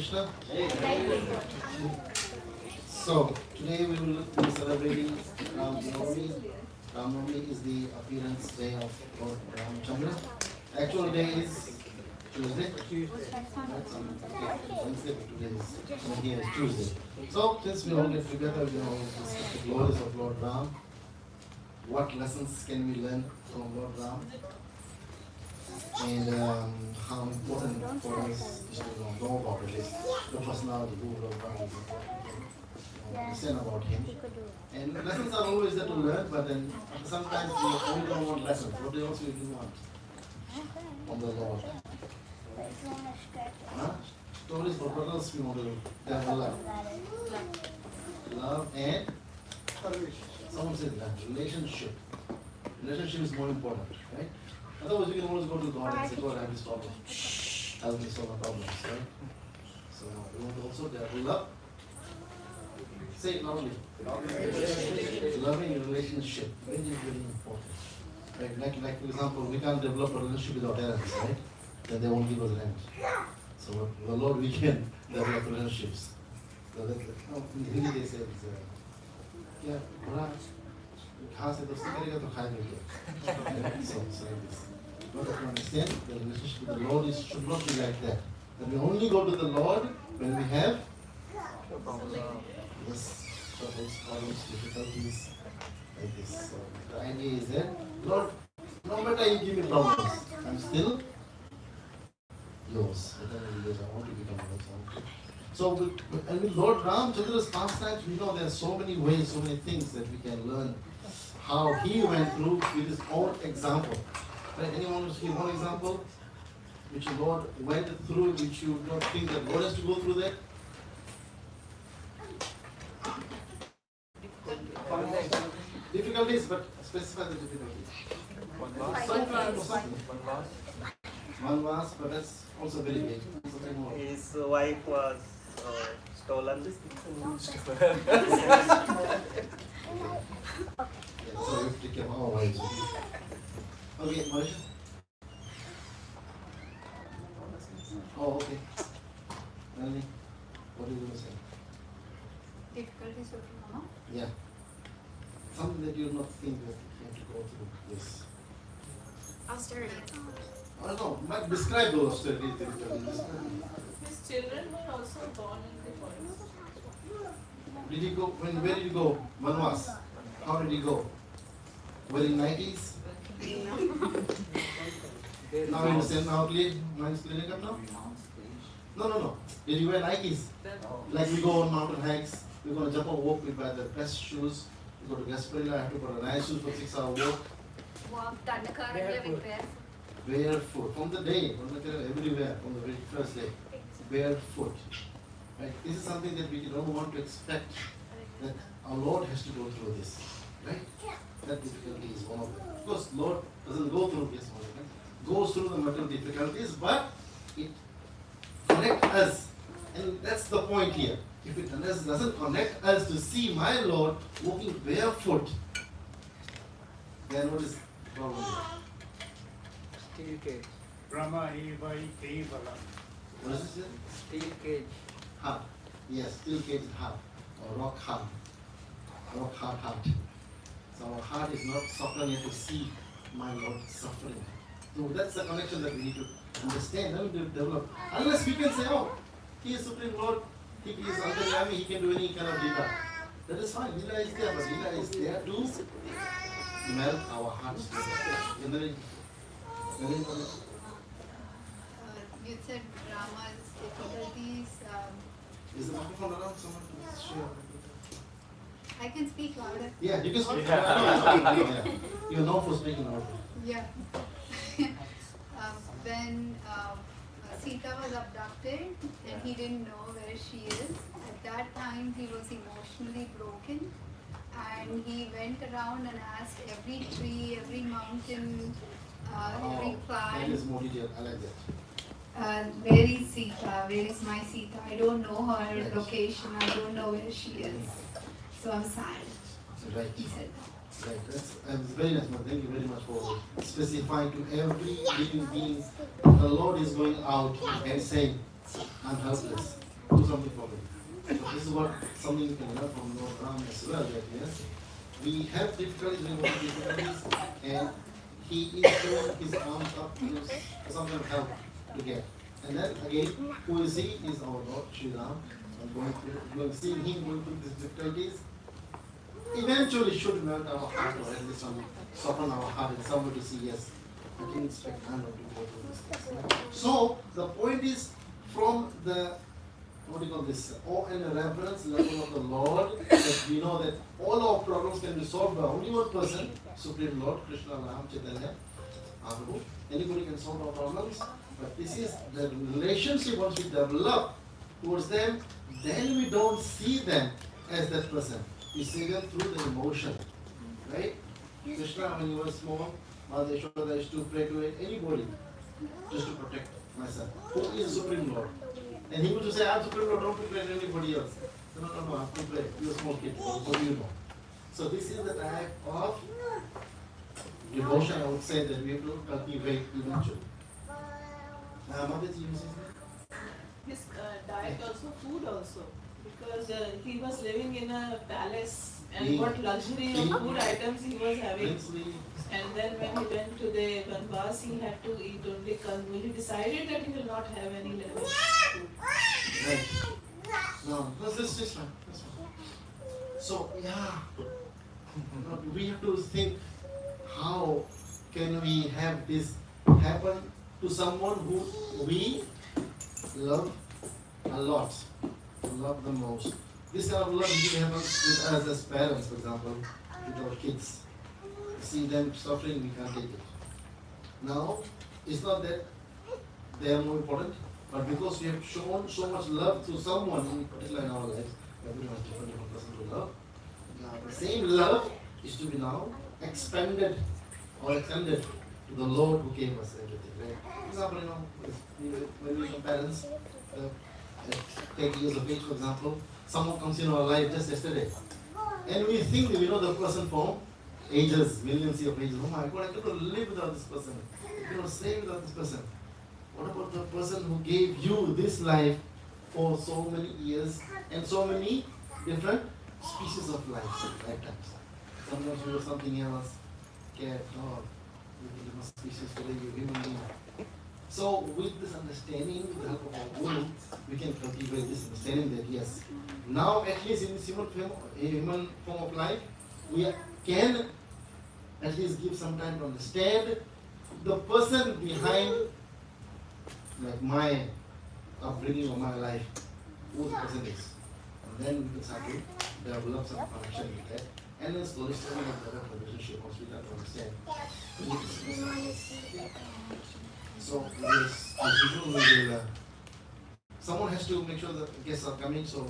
Krishna. So, today we will be celebrating Ram Navami. Ram Navami is the appearance day of Lord Ramchandra. Actual day is Tuesday. Wednesday, but today is here is Tuesday. So, since we all get together, we all discuss the glories of Lord Ram. What lessons can we learn from Lord Ram? And how important for us is to know about at least the personality who Lord Ram is. Listen about him. And lessons are always there to learn, but then sometimes we only don't want lessons. What else we do want from the Lord? Huh? Stories, but what else we want to develop? Love and someone said that relationship. Relationship is more important, right? Otherwise, we can always go to God and say, God, I have this problem. Help me solve my problems, right? So we want to also develop. Say it loudly. Loving relationship, very, very important. Right? Like for example, we can't develop a relationship without parents, right? Then they won't give us rent. So with the Lord, we can develop relationships. So that's in Hindi they say it's क्या बुरा घास है तो उससे करेगा तो खाएगा क्या? So like this. But to understand, the relationship with the Lord should not be like that. That we only go to the Lord when we have yes, troubles, problems, difficulties, like this. So the idea is that, Lord, no matter you give me problems, I'm still yours. I want to become yours. So, with Lord Ramchandra's pastimes, we know there are so many ways, so many things that we can learn how he went through with his own example. Right? Anyone wants to give one example which the Lord went through, which you don't think that God has to go through that? Difficulties, but specify the difficulties. One was, but that's also very big. His wife was stolen. So we have to take care of our wives. Okay, Marisha? Oh, okay. Melanie, what are you going to say? Difficulties with Mama? Yeah. Something that you not think that you have to go through. Yes. Austerity. I don't know. Might describe those austerity difficulties. His children were also born in the forest. Did he go? Where did he go? Manvas. How did he go? Wearing Nikes? Now you understand how mine's cleaning up now? No. Did you wear Nikes? Like we go on mountain hikes, we're going to jump on walk, we buy the best shoes, we go to Gasparilla, I have to put a nice shoes for 6 hour walk. Walk Dandakara with barefoot. Barefoot. From the day, everywhere, from the very first day. Barefoot. Right? This is something that we don't want to expect, that our Lord has to go through this. Right? That difficulty is one of them. Of course, Lord doesn't go through this one, right? Goes through the material difficulties, but it connects us. And that's the point here. If it doesn't connect us to see my Lord walking barefoot, then what is the problem here? Steel cage. Brahma Eva Kevala. What is it? Steel cage. Heart. Yes, steel cage heart. Or rock heart. Rock hard heart. So our heart is not suffering yet to see my Lord suffering. So that's the connection that we need to understand and develop. Unless we can say, oh, he is Supreme Lord, he is Antaryami, he can do any kind of Lila. That is fine, Lila is there, but Lila is there to melt our hearts together. You said Rama's difficulties. Is the microphone around? Someone to share. I can speak louder. Yeah, you can speak. Yeah. You're known for speaking louder. Yeah. When Sita was abducted and he didn't know where she is, at that time he was emotionally broken and he went around and asked every tree, every mountain, every That plant, is more detailed. I like that. where is Sita? Where is my Sita? I don't know her Right. location. I don't know where she is. So I'm sad. Right. He said. Right. That's very nice, man. Thank you very much for specifying to every living being. The Lord is going out and saying, I'm helpless. do something for me. So this is what something you can learn from Lord Ram as well. That yes, we have difficulties, we want difficulties, and he is throwing his arms up to sometimes help to get. And then again, who is he? Is our Lord Sri Ram. And going seeing him going through these difficulties, eventually should melt our heart, or at least soften our heart in some way to see, yes, I can expect Anna to go through this thing. So the point is, from the what do you call this, awe and reverence level of the Lord, that we know that all our problems can be solved by only one person, Supreme Lord, Krishna, Ram, Chaitanya, Ahu. Anybody can solve our problems, but this is the relationship once we develop towards them, then we don't see them as that person. We see them through the emotion, right? Krishna, when he was small, Mother Yashoda used to pray to anybody just to protect myself. Who is Supreme Lord? And he would say, I'm Supreme Lord, don't pray to anybody else. No, I have to pray. You're a small kid, what do you know? So this is the type of devotion I would say that we have to cultivate eventually. Mother, you say something? His diet also, food also, because he was living in a palace, and what luxury of food items he was having. And then when he went to the Vanvas, he had to eat only kandu. He decided that he will not have any level of food. Right. No, that's fine. That's fine. So, yeah, we have to think, how can we have this happen to someone who we love a lot, love the most. This kind of love usually happens with us as parents, for example, with our kids. See them suffering, we can't take it. Now, it's not that they are more important, but because we have shown so much love to someone, in particular in our lives, everyone has different person to love. Now, the same love is to be now expanded or extended to the Lord who gave us everything, right? For example, when we become parents, at 10 years of age, for example, someone comes in our life just yesterday, and we think that we know the person from ages, millions of ages. Oh my God, I cannot live without this person. I cannot stay without this person. What about the person who gave you this life for so many years and so many different species of life, lifetimes? Sometimes we do something else, cat, dog, different species today, you human being. So with this understanding, with the help of our guru, we can cultivate this understanding that yes, now at least in this human form of life, we can at least give some time to understand the person behind, like my upbringing or my life, who the person is. And then we can start to develop some connection with that. And then slowly develop a relationship once we start to understand who this person is. So yes, as usual, we will, someone has to make sure that guests are coming, so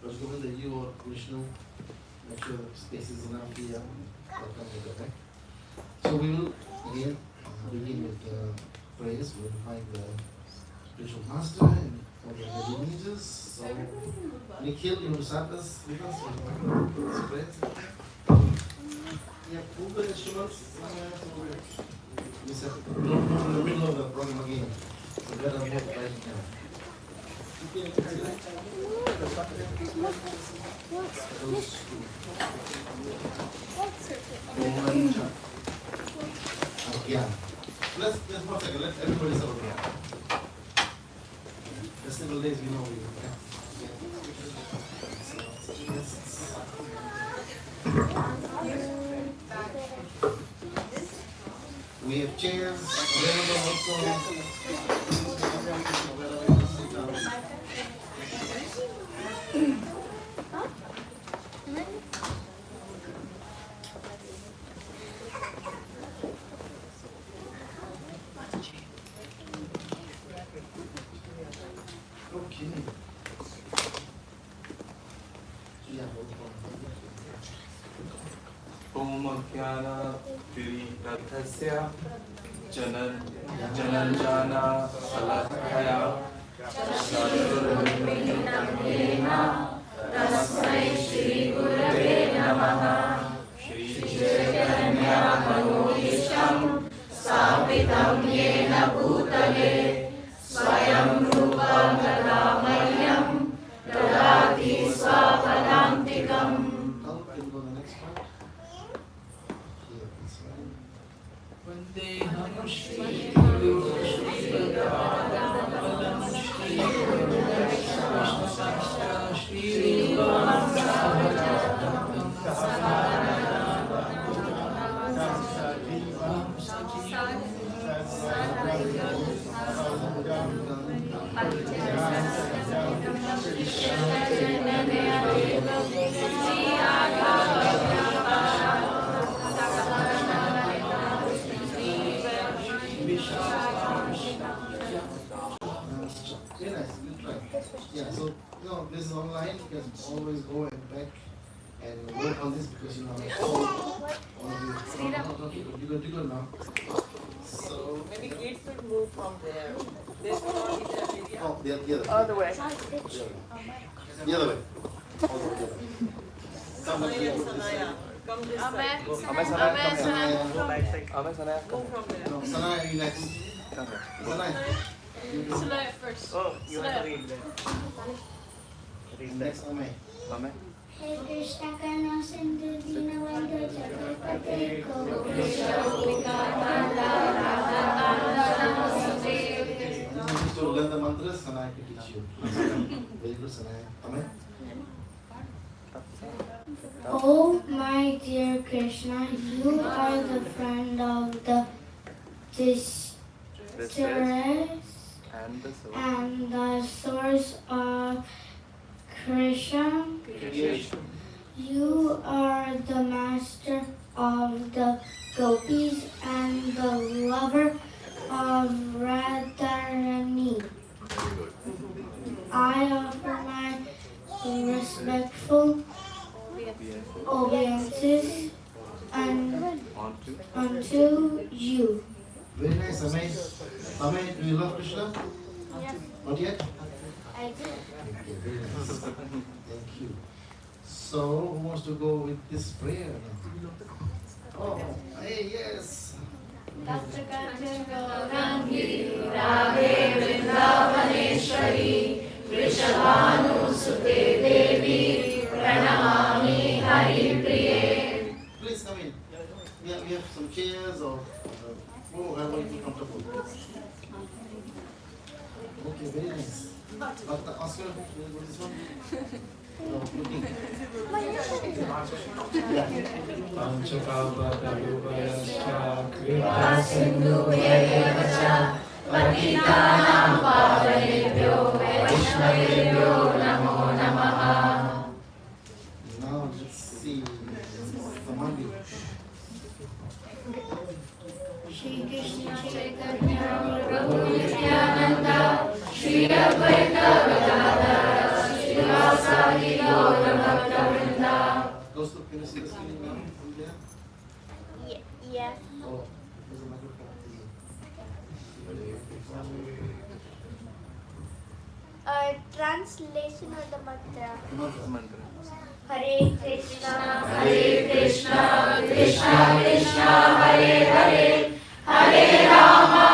Raj Govinda, you or Vishnu, make sure the space is enough here. Okay? So we will again begin with prayers. We will find the spiritual master and all the lineages. So Nikhil, you want to start us with us with prayers? Yeah, pull the instruments. We said don't go in the middle of the program again. So better move right now. Yeah. Let's 1 second. Let everybody settle down. The simple days we know we We have chairs available also. ज्ञानतिरीतस्य जनञ्जना सलक्षया तस्मै श्रीगुरवे नमः। श्रीचैतन्यमनोभीष्टं स्थापितं येन भूतले स्वयं रूपं तदा मह्यं mind, you can always go and back and work on this because you know you're good now. So Maybe kids should move from there. They should not eat that area. oh, the All the way. The other way. All the way. Somebody Sanaya, put this Sanaya. side. Come this side. Sanaya. Move from there. No, Sanaya, you next. Sanaya. You do. Salaya first. Oh, you want to read that? Read that. Next, Ame. Hey Krishna Karna Sindhu Dinavandhu Chakrapati You used to learn the mantras, Sanaya can teach you. Very good, Sanaya. Ame. Oh my dear Krishna, you are the friend of the distressed And the soul. and the source of creation. Creation. You are the master of the gopis and the lover of Radharani. I offer my respectful obeisances unto you. Very nice, Ame. Ame, do you love Krishna? Yes, Not yet? I do. Okay, very nice. Thank you. So, who wants to go with this prayer now? Oh, hey, yes. Please come in. We have some chairs or however you feel comfortable. Okay, very nice. But Oscar, what is this one? No, looking. Now let's see. Samadhi. Shri Krishna Chaitanya Prabhu Nityananda Shri Advaita Gadadhara Shri Vasadi Gaura Bhakta Vrinda. Goes to can you see the screen now from there? Yes. Oh, there's a microphone. Translation of the mantra. Mantra. Hare Krishna, Krishna Krishna, Hare Hare, Hare Rama,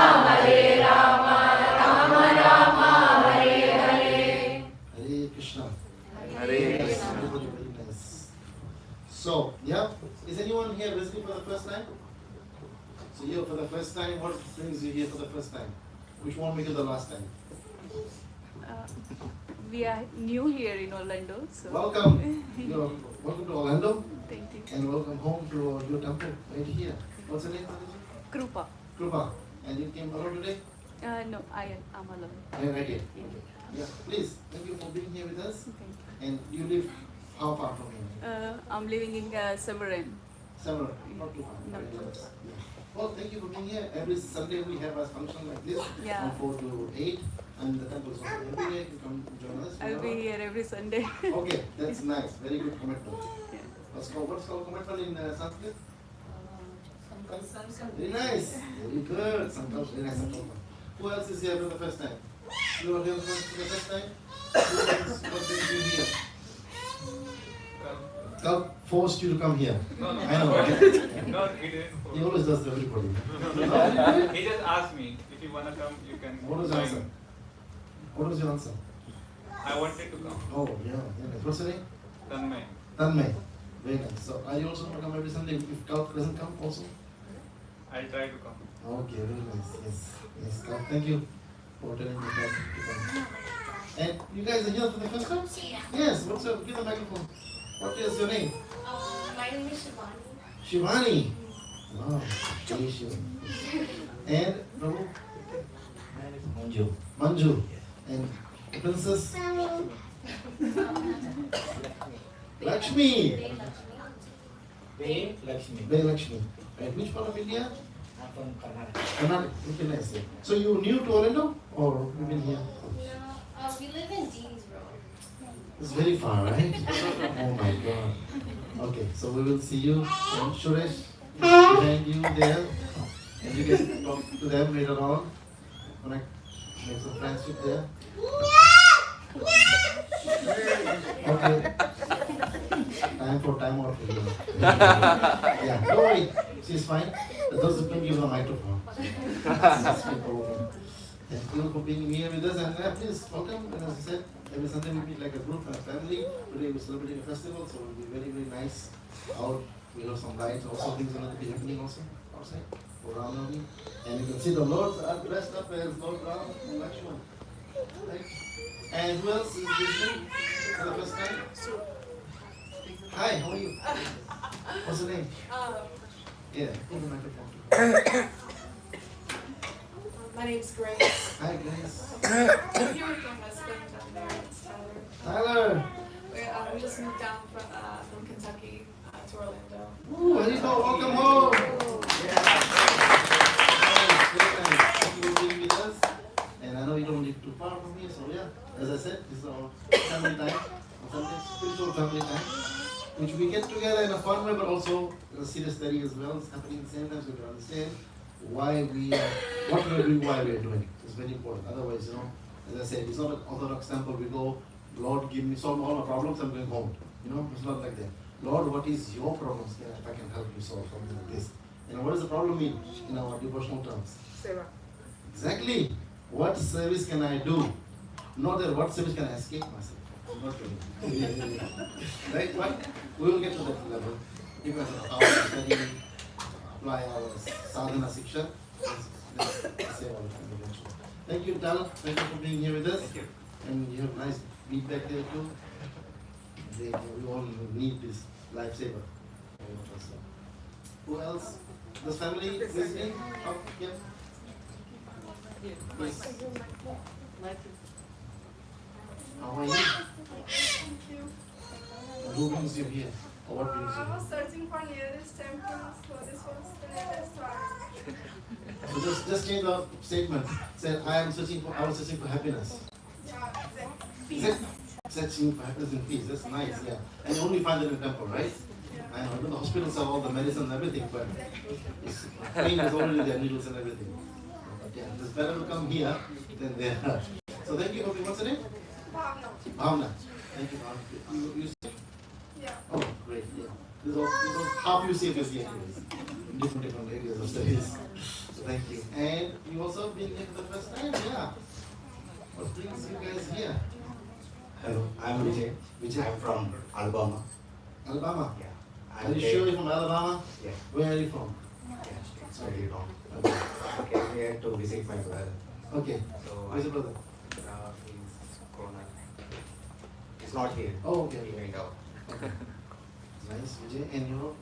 Rama Rama, Hare Hare. Hare Krishna. Hare Yes, Krishna. very good, very nice. So, yeah, is anyone here visiting for the first time? So here for the first time, what brings you here for the first time? Which won't make it the last time? We are new here in Orlando, so Welcome. Welcome to Orlando thank you. and welcome home to your temple right here. What's the name of it? Krupa. Krupa. And you came alone today? No, I am alone. Right here. Yeah, please. Thank you for being here with us. Thank And you live how far from here? you. I'm living in Severin. Several, not too far. Not Very too close. Yeah. Well, thank you for being here. Every Sunday we have a function like this Yeah. from 4 to 8, and the temple is open every day. You come join us. I'll be here every Sunday. Okay, that's nice. Very good commitment. Yeah. What's called commitment in Sanskrit? Very nice. Very good. Sankalp, very nice Sankalp. Who else is here for the first time? You are here for the first time? What brings you here? Kalp forced you to come here. I know. No, he didn't. He always does to everybody. He just asked me if you wanna come, you can. What was the answer? What was your answer? I wanted to come. Oh, yeah. Nice. What's your name? Tanmay. Tanmay. Very nice. So, are you also going to come every Sunday? If Kalp doesn't come also? I'll try to come. Okay, very nice. Yes. Yes, Kalp. Thank you for telling me that to come. And you guys are here for the first time? Yes. What's your, give the microphone. What is your name? My name is Shivani. Shivani. Wow. Very Shiva. And Prabhu? Manju. Manju. And Princess? Lakshmi. Ve Lakshmi. Very Lakshmi. Right. Which part of India? I'm from Karnataka. Karnataka. Okay, nice. Yeah. So you new to Orlando or you've been here? No, we live in Deansboro. It's very far, right? Oh my God. Okay, so we will see you. And Suresh behind you there. And you can talk to them later on. Connect, make some friendship there. Okay. Time out for you. Yeah, don't worry. She's fine. Those who can give her a microphone. Thank you for being here with us, and please welcome. And as I said, every Sunday we meet like a group and a family. Today we're celebrating a festival, so it will be very, very nice. Out, we have some lights, also things are going to be happening also outside for Ramayana. And you can see the lords are dressed up as Lord Ram and Lakshman. Right? And who else is visiting for the first time? Hi, how are you? What's your name? Yeah, give the microphone. My name's Grace. Hi, Grace. I'm here with my husband. I'm married. It's Tyler. Tyler. We just moved down from Kentucky to Orlando. Ooh, there you go. Welcome home. Yeah. Nice, very nice. Thank you for being with us. And I know you don't live too far from here, so yeah. As I said, this is our family time, our spiritual family time, which we get together in a fun way, but also in a serious study as well. It's happening at the same time, so we can understand why we are, what we are doing, why we are doing it. It's very important. Otherwise, as I said, it's not an Orthodox temple. We go, Lord, give me, solve all my problems, I'm going home. It's not like that. Lord, what is your problems? If I can help you solve something like this. What does the problem mean in our devotional terms? Seva. Exactly. What service can I do? Not that what service can I escape myself from? Not really. Right? But we will get to that level. Because of how we study, apply our sadhana section. Let's say all the time eventually. Thank you, Tal. Thank you for being here with us. Thank you. And you have nice meat back there too. We all need this lifesaver. Who else? The family visiting? Oh, yeah. Yes. How are you? Thank you. Who brings you here? Or what brings you I here? was searching for nearest temple, so this was the nearest one. So just change the statement. Say, I was searching for happiness. Yeah, Is it searching for happiness and peace? That's nice, yeah. And you only find it in a temple, right? I know the hospitals have all the medicine and everything, but pain is already there, needles and everything. But yeah, it's better to come here than there. So thank you for being, what's your name? Bhavna. Bhavna. Thank you, Bhavna. You sick? Yeah. Oh, great, yeah. This is half you safe as the areas. In different areas of studies. So thank you. And you also been here for the first time, yeah. What brings you guys here? Hello, I'm Vijay. I'm from Alabama. Alabama? Yeah. Are you sure you're from Alabama? Yeah. Where are you from? Yeah, it's very long. Okay. I came here to visit my brother. Okay. So Where's your brother? He's Corona. He's not here. Oh, okay. He went out. Okay. Nice, Vijay. And you?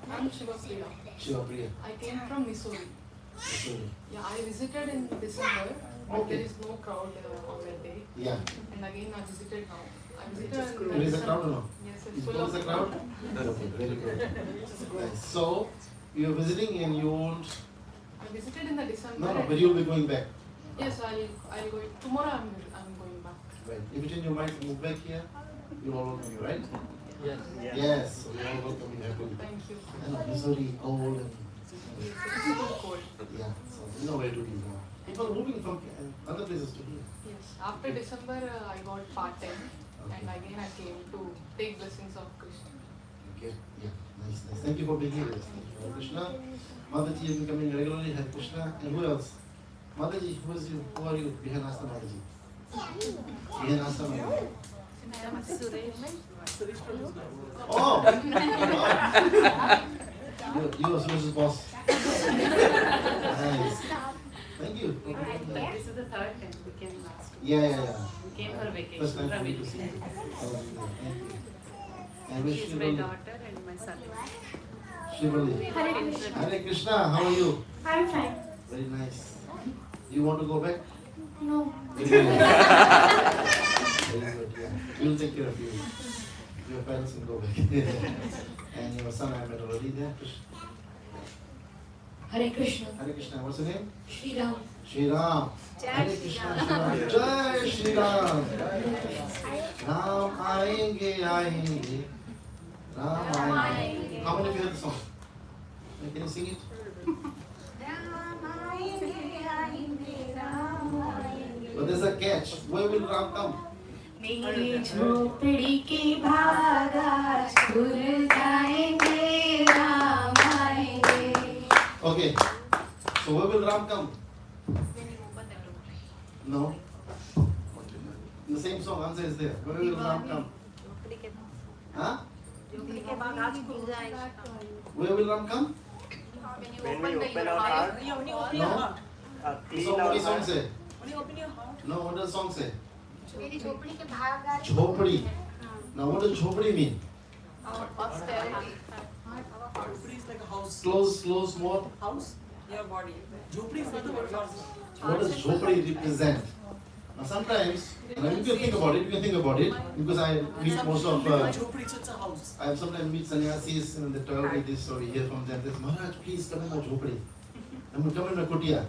I'm Shivapriya. Shivapriya. I came from Missouri. Missouri. Yeah, I visited in December, but Okay. there is no crowd on that day. Yeah. And again, I visited now. I visited in There is a crowd or no? Yes, it's Is full there of a crowd? Okay, very good. Nice. So, you're visiting and you won't... I visited in the December. No, and- but you'll be going back. Yes, I'll go. Tomorrow I'm going back. Right. If you change your mind to move back here, you're all welcome you, right? Yes. Yes. So we're all welcome you happily. Thank you. I know, Missouri, cold and... Yes, it is too cold. Yeah, so you know where to be now. People are moving from other places to here. Yes. After December, I got part-time, and again I came to take blessings of Krishna. Okay, yeah, nice, nice. Thank you for being here. Thank you, Hare Krishna. Mataji has been coming regularly. Hare Krishna. And who else? Mataji, who is you? Who are you? Behind Asta Mataji. Behind Asta Mataji. Oh! You are Suresh's boss. Nice. Thank you. This is the third time we came last. Yeah. We came for vacation. First time for me to see you. Thank you. And wish She's you my well. daughter and my son. Shivali. Hare Krishna, how are you? I'm fine. Very nice. You want to go back? No. Very good. Very good, yeah. We'll take care of you. Your parents can go back. And your son I met already there. Hare Krishna. Hare Krishna. What's your name? Shri Ram. Shri Ram. Hare Krishna. Shri Ram. Jai Shri Ram. Ram aayenge aayenge. Ram aayenge. How many of you heard the song? Can you sing it? But there's a catch. Where will Ram come? मेरी झोपड़ी के भागा खुल जाएंगे राम आएंगे. Okay. So where will Ram come? No. In the same song, answer is there. Where will Ram come? Huh? Where will Ram come? When we open our heart, No. clean So what our does the song heart. say? No, what does the song say? मेरी झोपड़ी के भाग Jhopadi. Now what does jhopadi mean? Austerity. Jhopadi is like a house. Close more. House? Your body. Jhopadi is not the word house. What does jhopadi represent? Now sometimes, and you can think about it, because I meet most of, Jhopadi is just a house. I sometimes meet sannyasis and they tell me this or we hear from them, this Maharaj, please come in my jhopadi. I'm going to come in my kutia.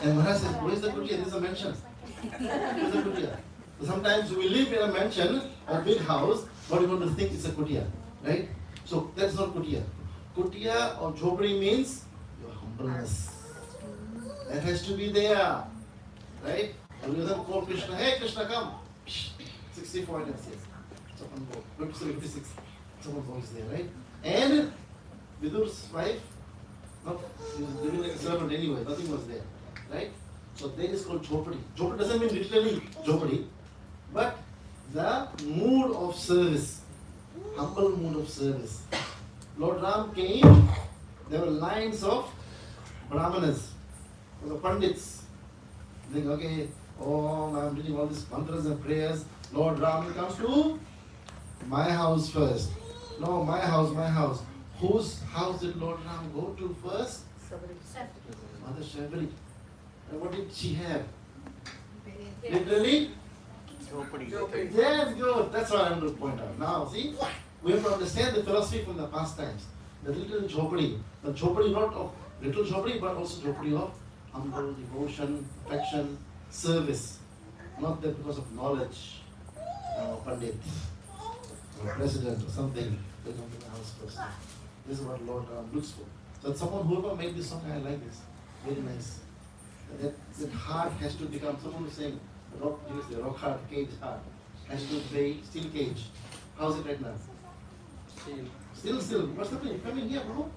And Maharaj says, where is the kutia? This is a mansion. Where is the kutia? So sometimes we live in a mansion, a big house, but we want to think it's a kutia, right? So that's not kutia. Kutia or jhopadi means your humbleness. That has to be there, right? And you then call Krishna, hey Krishna, come. 64 items here. Someone go. 56. Someone goes there, right? And Vidur's wife, no, she was living like a servant anyway, nothing was there, right? So that is called jhopadi. Jhopadi doesn't mean literally jhopadi, but the mood of service, humble mood of service. Lord Ram came, there were lines of brahmanas, the pandits. Think, okay, oh, I'm reading all these mantras and prayers. Lord Ram comes to my house first. No, my house. Whose house did Lord Ram go to first? Mother Shabari. And what did she have? Literally? Jhopadi. Yes, good. That's what I'm going to point out. Now, see, we have to understand the philosophy from the past times. The little jhopadi. The jhopadi not of little jhopadi, but also jhopadi of humble devotion, affection, service. Not that because of knowledge, pandit, or president or something, they come to the house first. This is what Lord Ram looks for. So someone whoever made this song, I like this. Very nice. That heart has to become, someone was saying, rock heart, cage heart, has to be steel cage. How's it right now? Still. What's happening? Come in here, bro.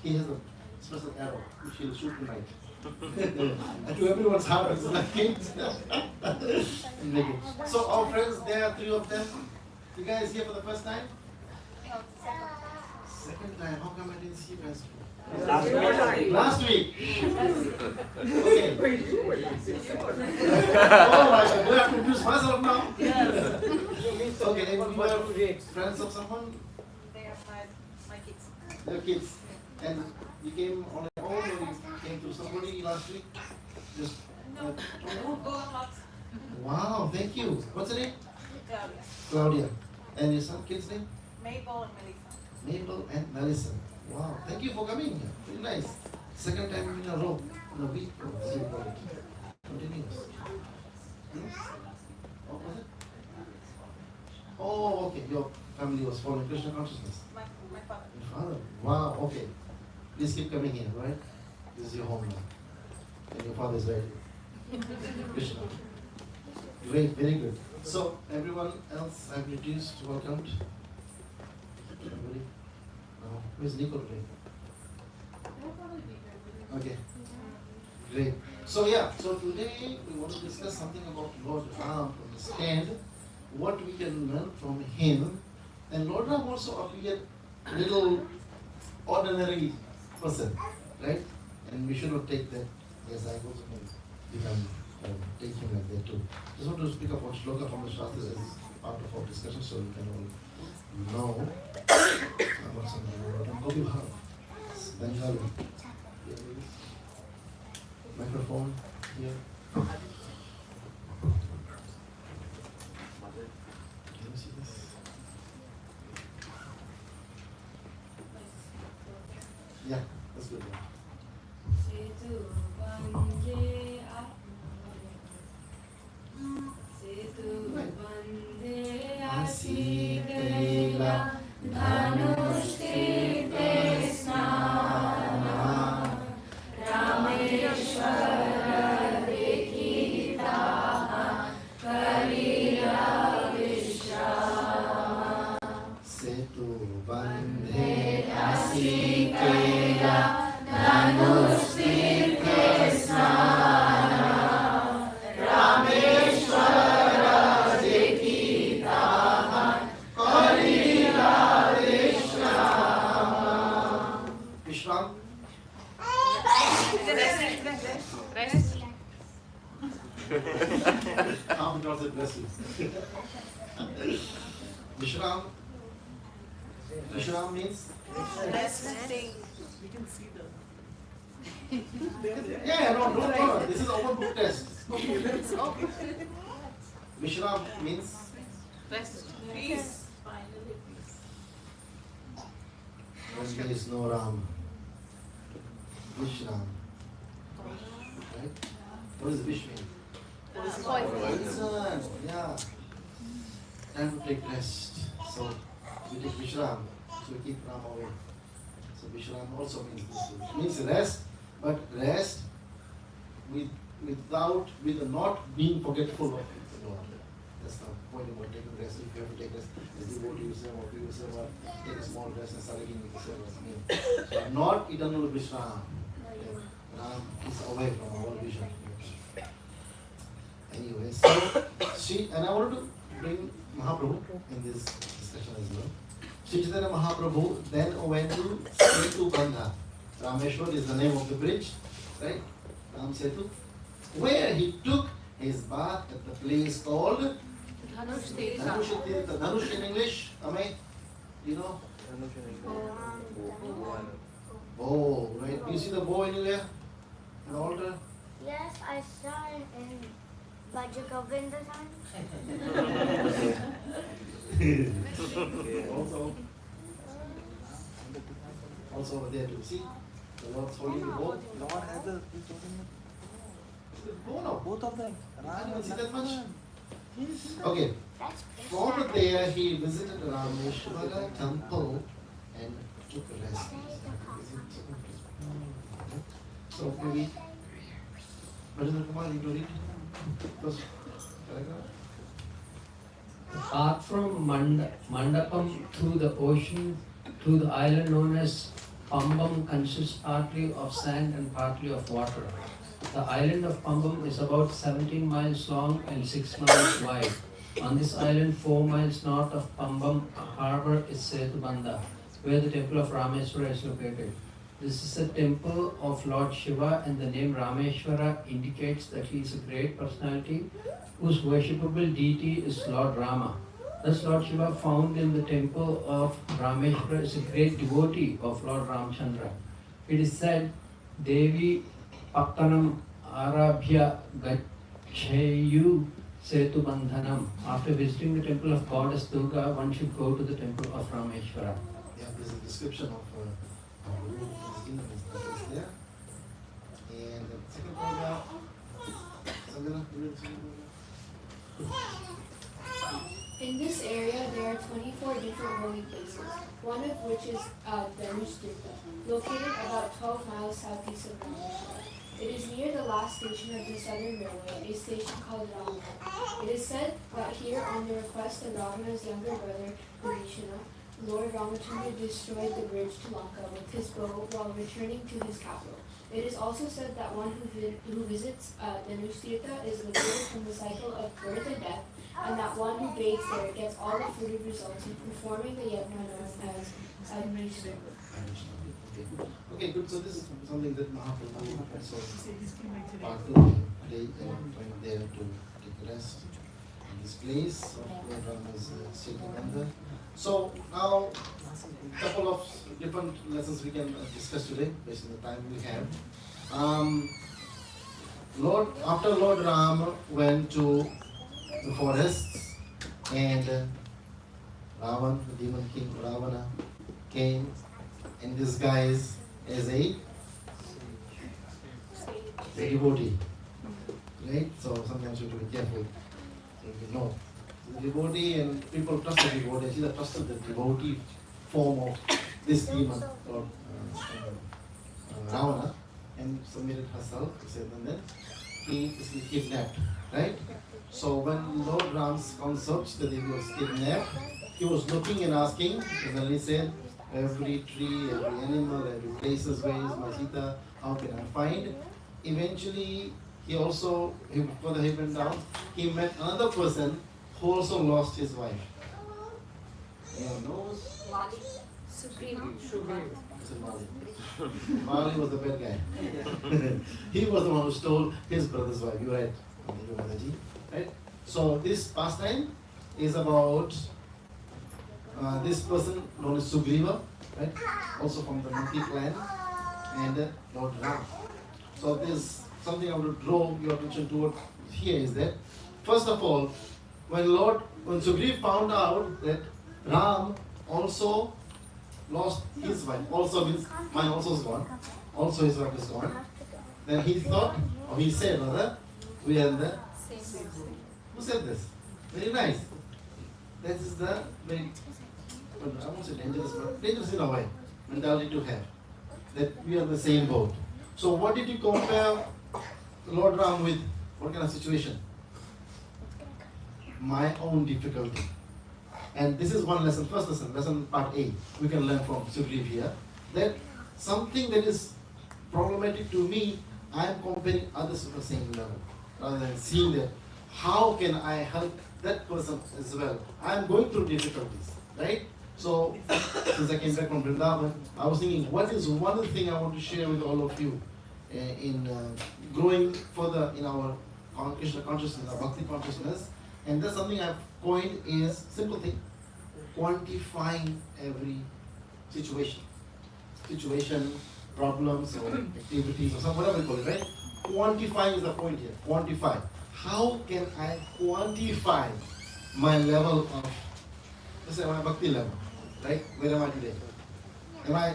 He has a special arrow which he'll shoot tonight. And to everyone's heart, it's like kings. So our friends, there are 3 of them. You guys here for the first time? Second time. How come I didn't see you guys? Last week. Okay. Oh my God, do I have to introduce myself now? Okay, you are friends of someone? They are my kids. They're kids. And you came on your own or you came to somebody last week? Just No, go on. wow, thank you. What's your name? Claudia. Claudia. And your son, kid's name? Mabel and Melissa. Mabel and Melissa. Wow, thank you for coming. Very nice. Second time in a row, in a week. Continuous. What was it? Oh, okay. Your family was following Krishna consciousness. My father. Your father. Wow, okay. Please keep coming here, right? This is your home now. And your father is ready. Krishna. Great, very good. So, everyone else I've introduced, welcomed. Everybody? No. Where's Nico today? Okay. Great. So yeah, so today we want to discuss something about Lord Ram, understand what we can learn from him. And Lord Ram also appeared a little ordinary person, right? And we should not take that as I go to become take him like that too. Just want to speak about shloka from the Shastras as part of our discussion so you can all know about something. Bengali. Microphone here. Can you see this? Ram God said, bless you. Vishram. Vishram means? Resting. We can see the. Yeah, no, don't. This is open book test. Okay, let's go. Vishram means? Rest. Peace. Finally peace. When there is no Ram. Vishram. Right? What does Vish mean? Poison. Yeah. Time to take rest. So we take Vishram. So we keep Ram away. So Vishram also means this. It means rest, but rest with not being forgetful of the Lord. That's the point about taking rest. If you have to take rest, as devotee you serve or people serve, or take a small rest and start again with the service. So not eternal Vishram. Ram is away from our vision. Anyway, so and I wanted to bring Mahaprabhu in this discussion as well. Sri Chaitanya Mahaprabhu then went to Setu Bandha. Rameshwar is the name of the bridge, right? Ram Setu, where he took his bath at the place called Dhanush Tirtha. Dhanush in English, Amay, you know? Bow, right? Do you see the bow anywhere? On the altar? Yes, I saw it in Vajagovinda time. Also over there too. See? The Lord's holding the bow. Lord has the Bow now. both of them. I don't see that much. Okay. From there he visited Rameshwara temple and took a rest. So maybe Rajendra Kumar, you to read first paragraph. The path from Mandapam through the ocean to the island known as Pambam consists partly of sand and partly of water. The island of Pambam is about 17 miles long and 6 miles wide. On this island, 4 miles north of Pambam harbor is Setubandha, where the temple of Rameshwara is located. This is a temple of Lord Shiva, and the name Rameshwara indicates that he is a great personality whose worshipable deity is Lord Rama. Thus, Lord Shiva found in the temple of Rameshwara is a great devotee of Lord Ramchandra. It is said, Devi Paktanam Arabhya Gacheyu Setubandhanam. After visiting the temple of Goddess Durga, one should go to the temple of Rameshwara. Yeah, there's a description of his kingdom is there. And the second paragraph, Sanjana, you read the second paragraph? In this area, there are 24 different holy places, one of which is Dhanush Tirtha, located about 12 miles southeast of Rameshwara. It is near the last station of the Southern Railway, a station called Ravana. It is said that here, on the request of Ravana's younger brother, Vibhishana, Lord Ramachandra destroyed the bridge to Lanka with his bow while returning to his capital. It is also said that one who visits Dhanush Tirtha is liberated from the cycle of birth and death, and that one who bathes there gets all the fruitive results in performing the yajna known as Agnishtha. Okay, good. So this is something that Mahaprabhu also partly went there to take rest in this place of Lord Rama's Setubandha. So now a couple of different lessons we can discuss today based on the time we have. After Lord Ram went to the forests and Ravan, the demon king Ravana, came in disguise as a devotee, right? So sometimes you have to be careful. So you know, the devotee and people trust the devotee. She trusted the devotee form of this demon called Ravana and submitted herself. And then he is kidnapped, right? So when Lord Ram's consort, that he was kidnapped, he was looking and asking, and then he said, every tree, every animal, every places where is my Sita, how can I find? Eventually, before he went down, he met another person who also lost his wife. Anyone knows? Mali. Supreme. Mali was the bad guy. He was the one who stole his brother's wife. You're right. Thank you, Mataji. Right? So this pastime is about this person known as Sugriva, right? Also from the Manti clan, and Lord Ram. So there's something I want to draw your attention toward here is that, first of all, when Sugriva found out that Ram also lost his wife, also means mine also is gone, also his wife is gone, then he thought, or he said rather, we are in the same boat. Who said this? Very nice. That is the very, I won't say dangerous, but dangerous in a way, mentality to have, that we are in the same boat. So what did you compare Lord Ram with? What kind of situation? My own difficulty. And this is one lesson, first lesson part A, we can learn from Sugriv here, that something that is problematic to me, I am comparing others to the same level, rather than seeing that, how can I help that person as well? I am going through difficulties, right? So, since I came back from Vrindavan, I was thinking, what is one thing I want to share with all of you in growing further in our Krishna consciousness, our Bhakti consciousness, and that's something I've coined is simple thing, quantifying every situation, problems or activities or some whatever you call it, right? Quantifying is the point here. Quantify. How can I quantify my level of, let's say my bhakti level, right? Where am I today?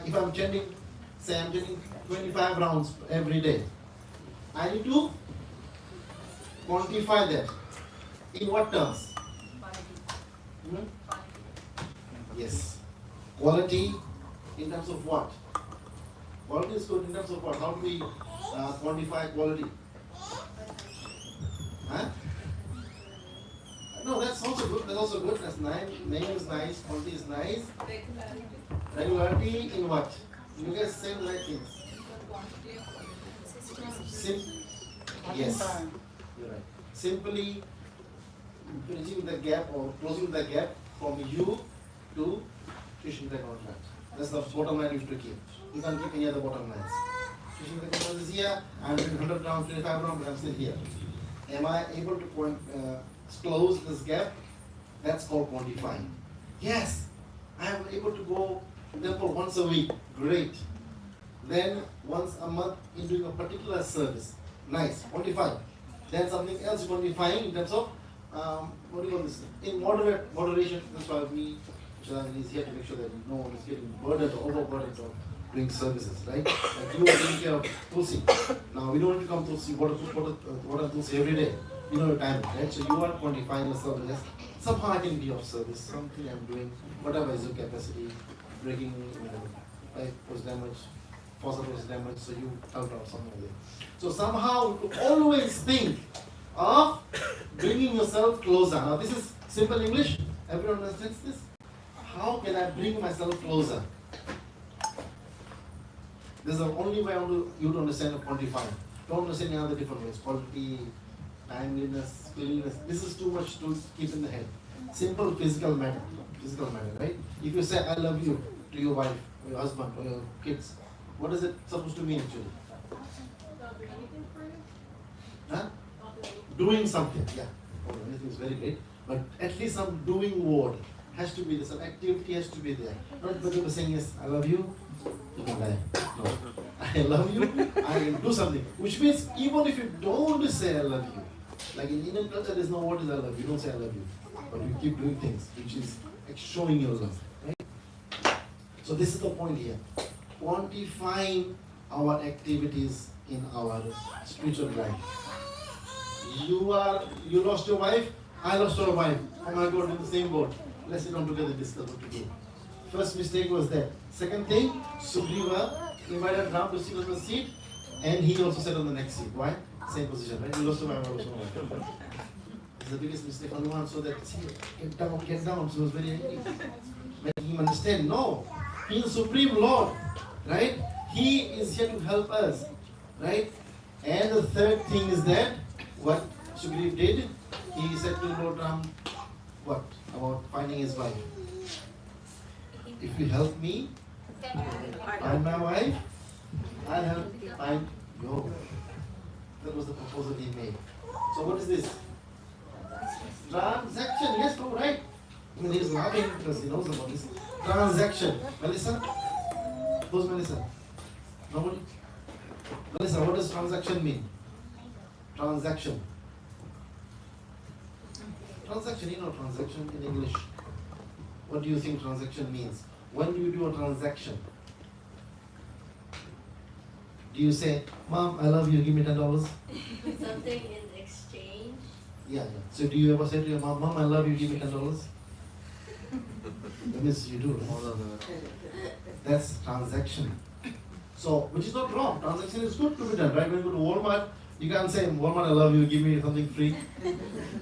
If I'm chanting, say I'm chanting 25 rounds every day, I need to quantify that. In what terms? Yes. Quality in terms of what? Quality is good in terms of what? How do we quantify quality? Huh? No, that's also good. That's also good. That's nice. Name is nice. Quality is nice. Regularity in what? You guys say the right things. Yes. You're right. Simply bridging the gap or closing the gap from you to Krishna contract. That's the bottom line you have to keep. You can't keep any other bottom lines. Krishna contract is here, I'm doing 100 rounds, 25 rounds, but I'm still here. Am I able to close this gap? That's called quantifying. Yes, I am able to go to temple once a week. Great. Then once a month in doing a particular service. Nice. Quantify. Then something else quantifying in terms of what do you call this? In moderation. That's why we is here to make sure that no one is getting burdened or overburdened of doing services, right? Like you are taking care of Tulsi. Now we don't need to come Tulsi, water Tulsi every day. You know your time, right? So you are quantifying yourself as somehow I can be of service, something I'm doing, whatever is your capacity, breaking, pipe was damaged, faucet was damaged, so you helped out somewhere there. So somehow you always think of bringing yourself closer. Now this is simple English. Everyone understands this? How can I bring myself closer? This is the only way I want you to understand of quantifying. Don't understand any other different ways. Quality, timeliness, cleanliness. This is too much to keep in the head. Simple physical matter, right? If you say I love you to your wife, or your husband, or your kids, what is it supposed to mean actually? Huh? Doing something, yeah. Oh, anything is very great, but at least some doing word has to be there, some activity has to be there. Not because saying yes, I love you, you can lie. No, I love you, I can do something. Which means even if you don't say I love you, like in Indian culture, there's no word is I love you. You don't say I love you, but you keep doing things, which is showing your love. Right? So this is the point here: quantifying our activities in our spiritual life. You lost your wife, I lost your wife. Oh my God, in the same boat. Let's sit down together and discuss what to do. First mistake was that. Second thing, Sugriva invited Ram to sit on the seat, and he also sat on the next seat. Why? Same position, right? You lost your wife, I lost my wife. It's the biggest mistake on one, so that, see, get down. So he was very angry. Make him understand, no, he is the Supreme Lord, right? He is here to help us, right? And the third thing is that, what Sugriva did, he said to Lord Ram, what? About finding his wife. If you help me find my wife, I'll help find your wife. That was the proposal he made. So what is this? Transaction. Yes, no, right. I mean, he's laughing because he knows about this. Transaction. Melissa? Who's Melissa? Nobody? Melissa, what does transaction mean? Transaction. Transaction, you know transaction in English. What do you think transaction means? When do you do a transaction? Do you say, Mom, I love you, give me $10? Something in exchange. Yeah. So do you ever say to your mom, Mom, I love you, give me $10? That means you do. That's transaction. So, which is not wrong. Transaction is good to be done, right? When you go to Walmart, you can't say, Walmart, I love you, give me something free.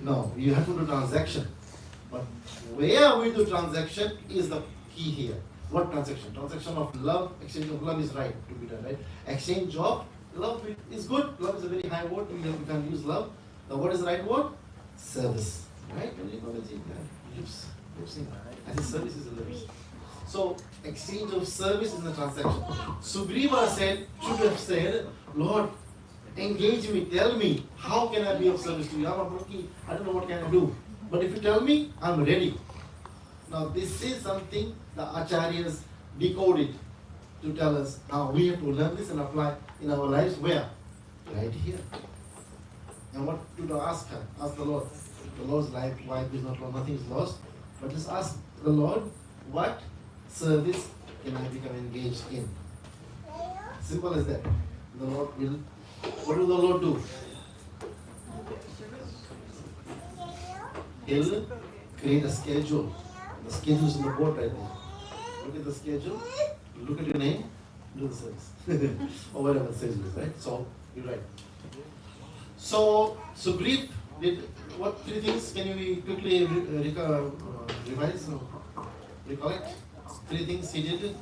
No, you have to do transaction. But where we do transaction is the key here. What transaction? Transaction of love, exchange of love is right to be done, right? Exchange of love is good. Love is a very high word. We can use love. The what is the right word? Service. Right? When you know the thing, lips. I think service is a lips. So exchange of service is the transaction. Sugriva should have said, Lord, engage me, tell me, how can I be of service to you? I'm a rookie, I don't know what can I do. But if you tell me, I'm ready. Now this is something the acharyas decoded to tell us how we have to learn this and apply in our lives. Where? Right here. And what to ask her? Ask the Lord. The Lord's life is not lost, nothing is lost. But just ask the Lord, what service can I become engaged in? Simple as that. The Lord will. What will the Lord do? He'll create a schedule. The schedule is in the board right there. Look at the schedule, look at your name, do the service. Or whatever the schedule is, right? So, you're right. So Sugriv did what three things? Can you quickly revise or recollect? Three things he did.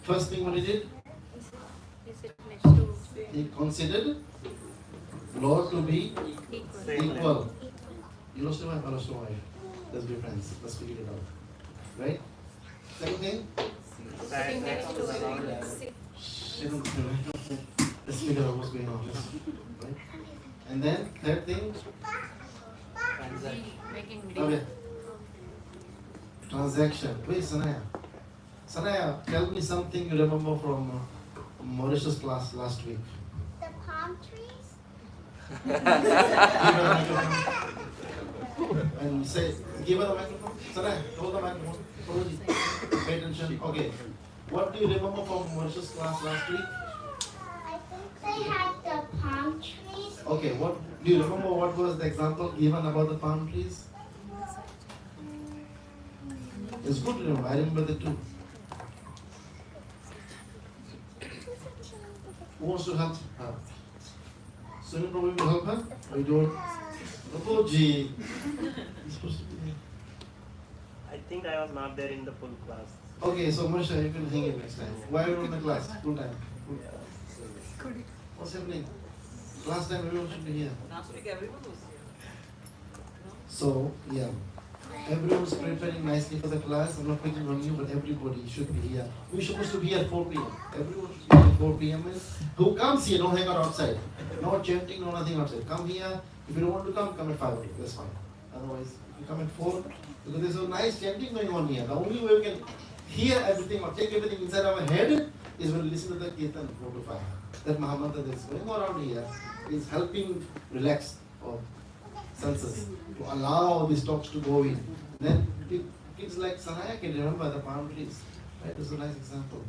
First thing what he did? He considered Lord to be equal. You lost your wife, I lost your wife. Let's be friends. Let's figure it out. Right? Second thing? Sitting next to him. Let's figure out what's going on. Right? And then third thing? Making Okay. Transaction. Wait, Sanaya. Sanaya, tell me something you remember from Mauritius class last week. The palm trees? And say, give her the microphone. Sanaya, hold the microphone. Hold it. Pay attention. Okay. What do you remember from Mauritius class last week? I think they had the palm trees. Okay, what do you remember what was the example given about the palm trees? It's good to remember. I remember that too. Who wants to help her? Sunil probably will help her? Or you don't? Rapoji. You're supposed to be here. I think I was not there in the full class. Okay, so Marsha, you can hang it next time. Why are you in the class? Full time. What's happening? Last time everyone should be here. Last week everyone was here. So, yeah. Everyone's preparing nicely for the class. I'm not picking on you, but everybody should be here. We're supposed to be here at 4 p.m. Everyone should be here at 4 p.m. Who comes here, don't hang out outside. No chanting, no nothing outside. Come here. If you don't want to come, come at 5 o'clock. That's fine. Otherwise, if you come at 4, because there's a nice chanting going on here. The only way we can hear everything or take everything inside our head is when we listen to the kirtan 4 to 5. That Mahamantra that's going around here is helping relax our senses, to allow these talks to go in. Then kids like Sanaya can remember the palm trees. Right? That's a nice example.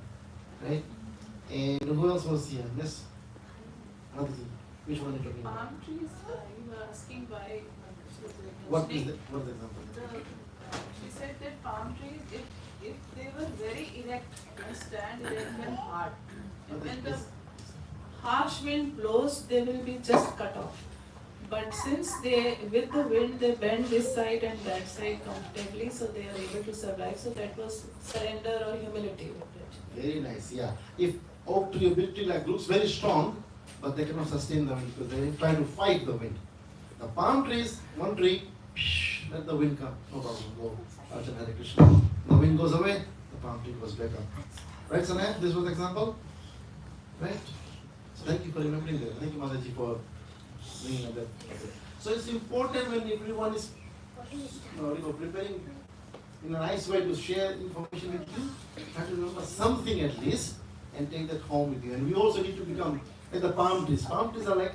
Right? And who else was here? Yes? Which one are you talking about? Palm trees, you were asking why. What is the example? She said that palm trees, if they were very erect and stand erect and hard, and when the harsh wind blows, they will be just cut off. But since they, with the wind, they bend this side and that side comfortably, so they are able to survive. So that was surrender or humility with it. Very nice, yeah. If oak tree or big tree like looks very strong, but they cannot sustain the wind because they try to fight the wind. The palm trees, one tree, let the wind come, no problem, go. Archana Hare Krishna. The wind goes away, the palm tree goes back up. Right, Sanaya? This was the example? Right? So thank you for remembering that. Thank you, Mataji, for bringing up that. So it's important when everyone is preparing in a nice way to share information with you, try to remember something at least and take that home with you. And we also need to become like the palm trees. Palm trees are like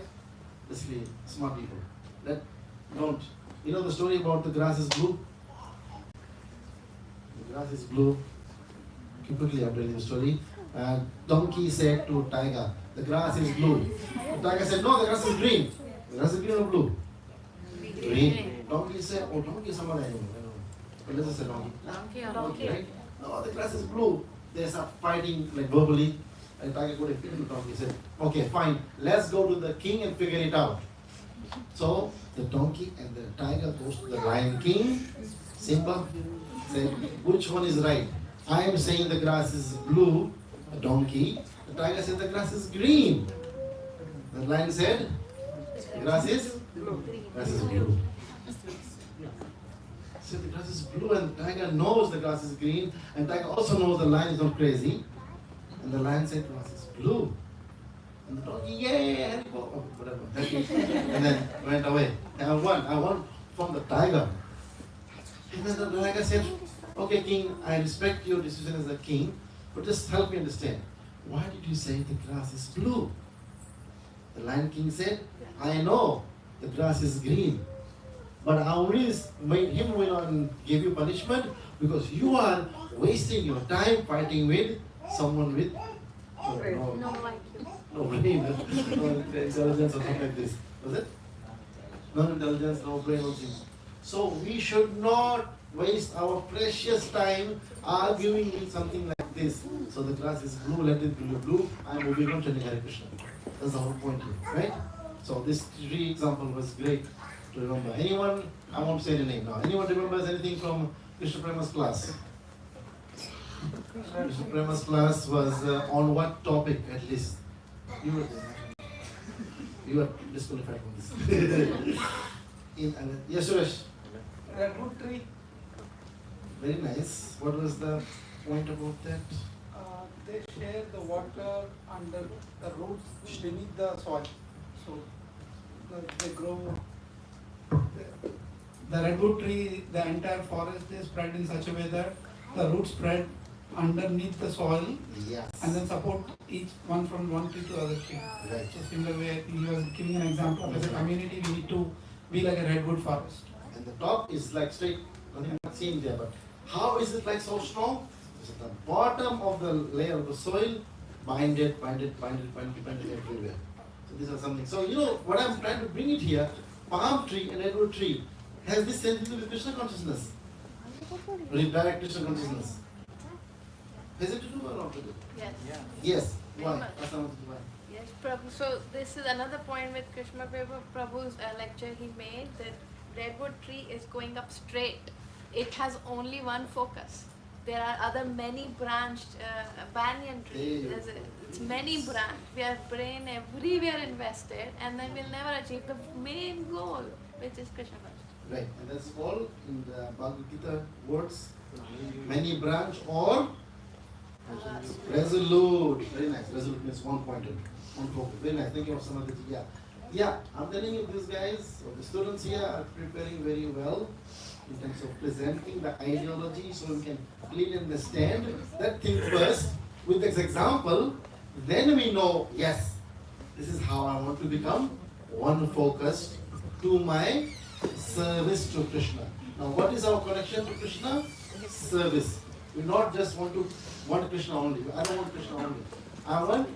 basically smart people that don't. You know the story about the grass is blue? The grass is blue. Quickly I'm telling you the story. Donkey said to tiger, the grass is blue. The tiger said, no, the grass is green. The grass is green or blue? Green. Donkey said, oh, donkey is some other animal. But let's just say donkey. Right? No, the grass is blue. They start fighting like verbally. And tiger could have beaten the donkey. He said, okay, fine, let's go to the king and figure it out. So the donkey and the tiger goes to the lion king. Simba said, which one is right? I am saying the grass is blue, a donkey. The tiger said the grass is green. The lion said, the grass is blue. Grass is blue. So the grass is blue and the tiger knows the grass is green and tiger also knows the lion is not crazy. And the lion said grass is blue. And the donkey, yay, and whatever. And then went away. And I won from the tiger. And then the tiger said, okay, king, I respect your decision as a king, but just help me understand. Why did you say the grass is blue? The lion king said, I know the grass is green, but I only made him win and give you punishment because you are wasting your time fighting with someone with no brain, no intelligence or something like this. Was it? No intelligence, no brain, nothing. So we should not waste our precious time arguing with something like this. So the grass is blue, let it be blue. I'm moving on to Hare Krishna. That's the whole point here, right? So this 3 example was great to remember. Anyone, I won't say the name now. Anyone remembers anything from Krishna Prema's class? Krishna Prema's class was on what topic at least? You were disqualified from this. Yes, Suresh. Redwood tree. Very nice. What was the point about that? They share the water under the roots beneath the soil. So they grow. The redwood tree, the entire forest is spread in such a way that the roots spread underneath the soil. Yes. And then support each one from one tree to other tree. Right. So similar way, he was giving an example. As a community, we need to be like a redwood forest. And the top is like straight, nothing not seen there, but how is it like so strong? It's at the bottom of the layer of the soil, binded everywhere. So these are something. So you know what I'm trying to bring it here, palm tree and redwood tree has this something to do with Krishna consciousness. With direct Krishna consciousness. Has it to do or not to do? Yes. Yes. Why? Prabhu. Yes, Prabhu. So this is another point with Krishna Prabhu's lecture he made, that redwood tree is going up straight. It has only one focus. There are other many branched banyan trees. It's many branched. We have brain everywhere invested, and then we'll never achieve the main goal, which is Krishna consciousness. Right, and that's all in the Bhagavad Gita words. Many branch or resolute. Very nice. Resolute means one pointed, one focus. Very nice. Thank you so much. Yeah. I'm telling you, these guys, the students here are preparing very well in terms of presenting the ideology, so we can clearly understand that thing first with this example. Then we know, yes, this is how I want to become one focused to my service to Krishna. Now, what is our connection to Krishna? Service. We not just want Krishna only. I don't want Krishna only. I want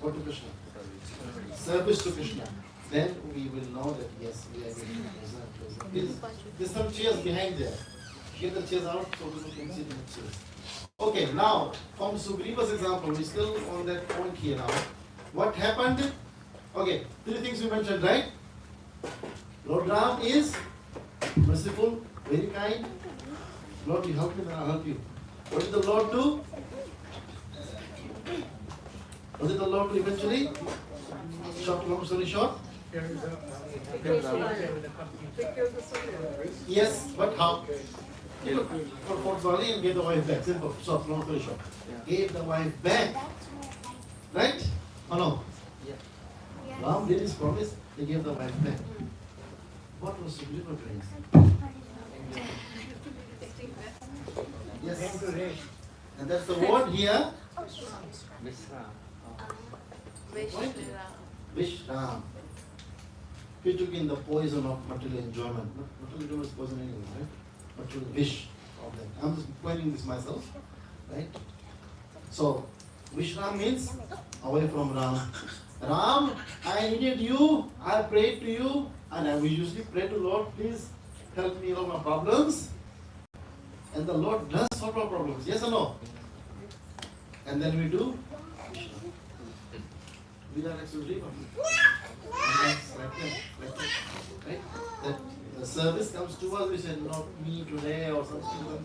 what to Krishna? Service to Krishna. Then we will know that yes, we are getting closer. There's some chairs behind there. Get the chairs out so people can sit in the chairs. Okay, now from Sugriva's example, we're still on that point here now. What happened? Okay, 3 things we mentioned, right? Lord Ram is merciful, very kind. Lord, you help me, then I'll help you. What did the Lord do? What did the Lord do eventually? Short, long story short. Yes, but how? For Fort Valley and gave the wife back. Simple, short, long story short. Gave the wife back. Right? Or no? Ram did his promise, he gave the wife back. was Sugriva doing? Yes. And that's the word here. Vishram. He took in the poison of material enjoyment. Material enjoyment is poison anyway, right? Material wish of that. I'm just pointing this myself, right? So, Vishram means away from Ram. Ram, I needed you, I prayed to you, and I will usually pray to Lord, please help me with my problems. And the Lord does solve our problems, yes or no? And then we do Vishram. We are like Sudriva. Right? That the service comes to us, we say, not me today or something.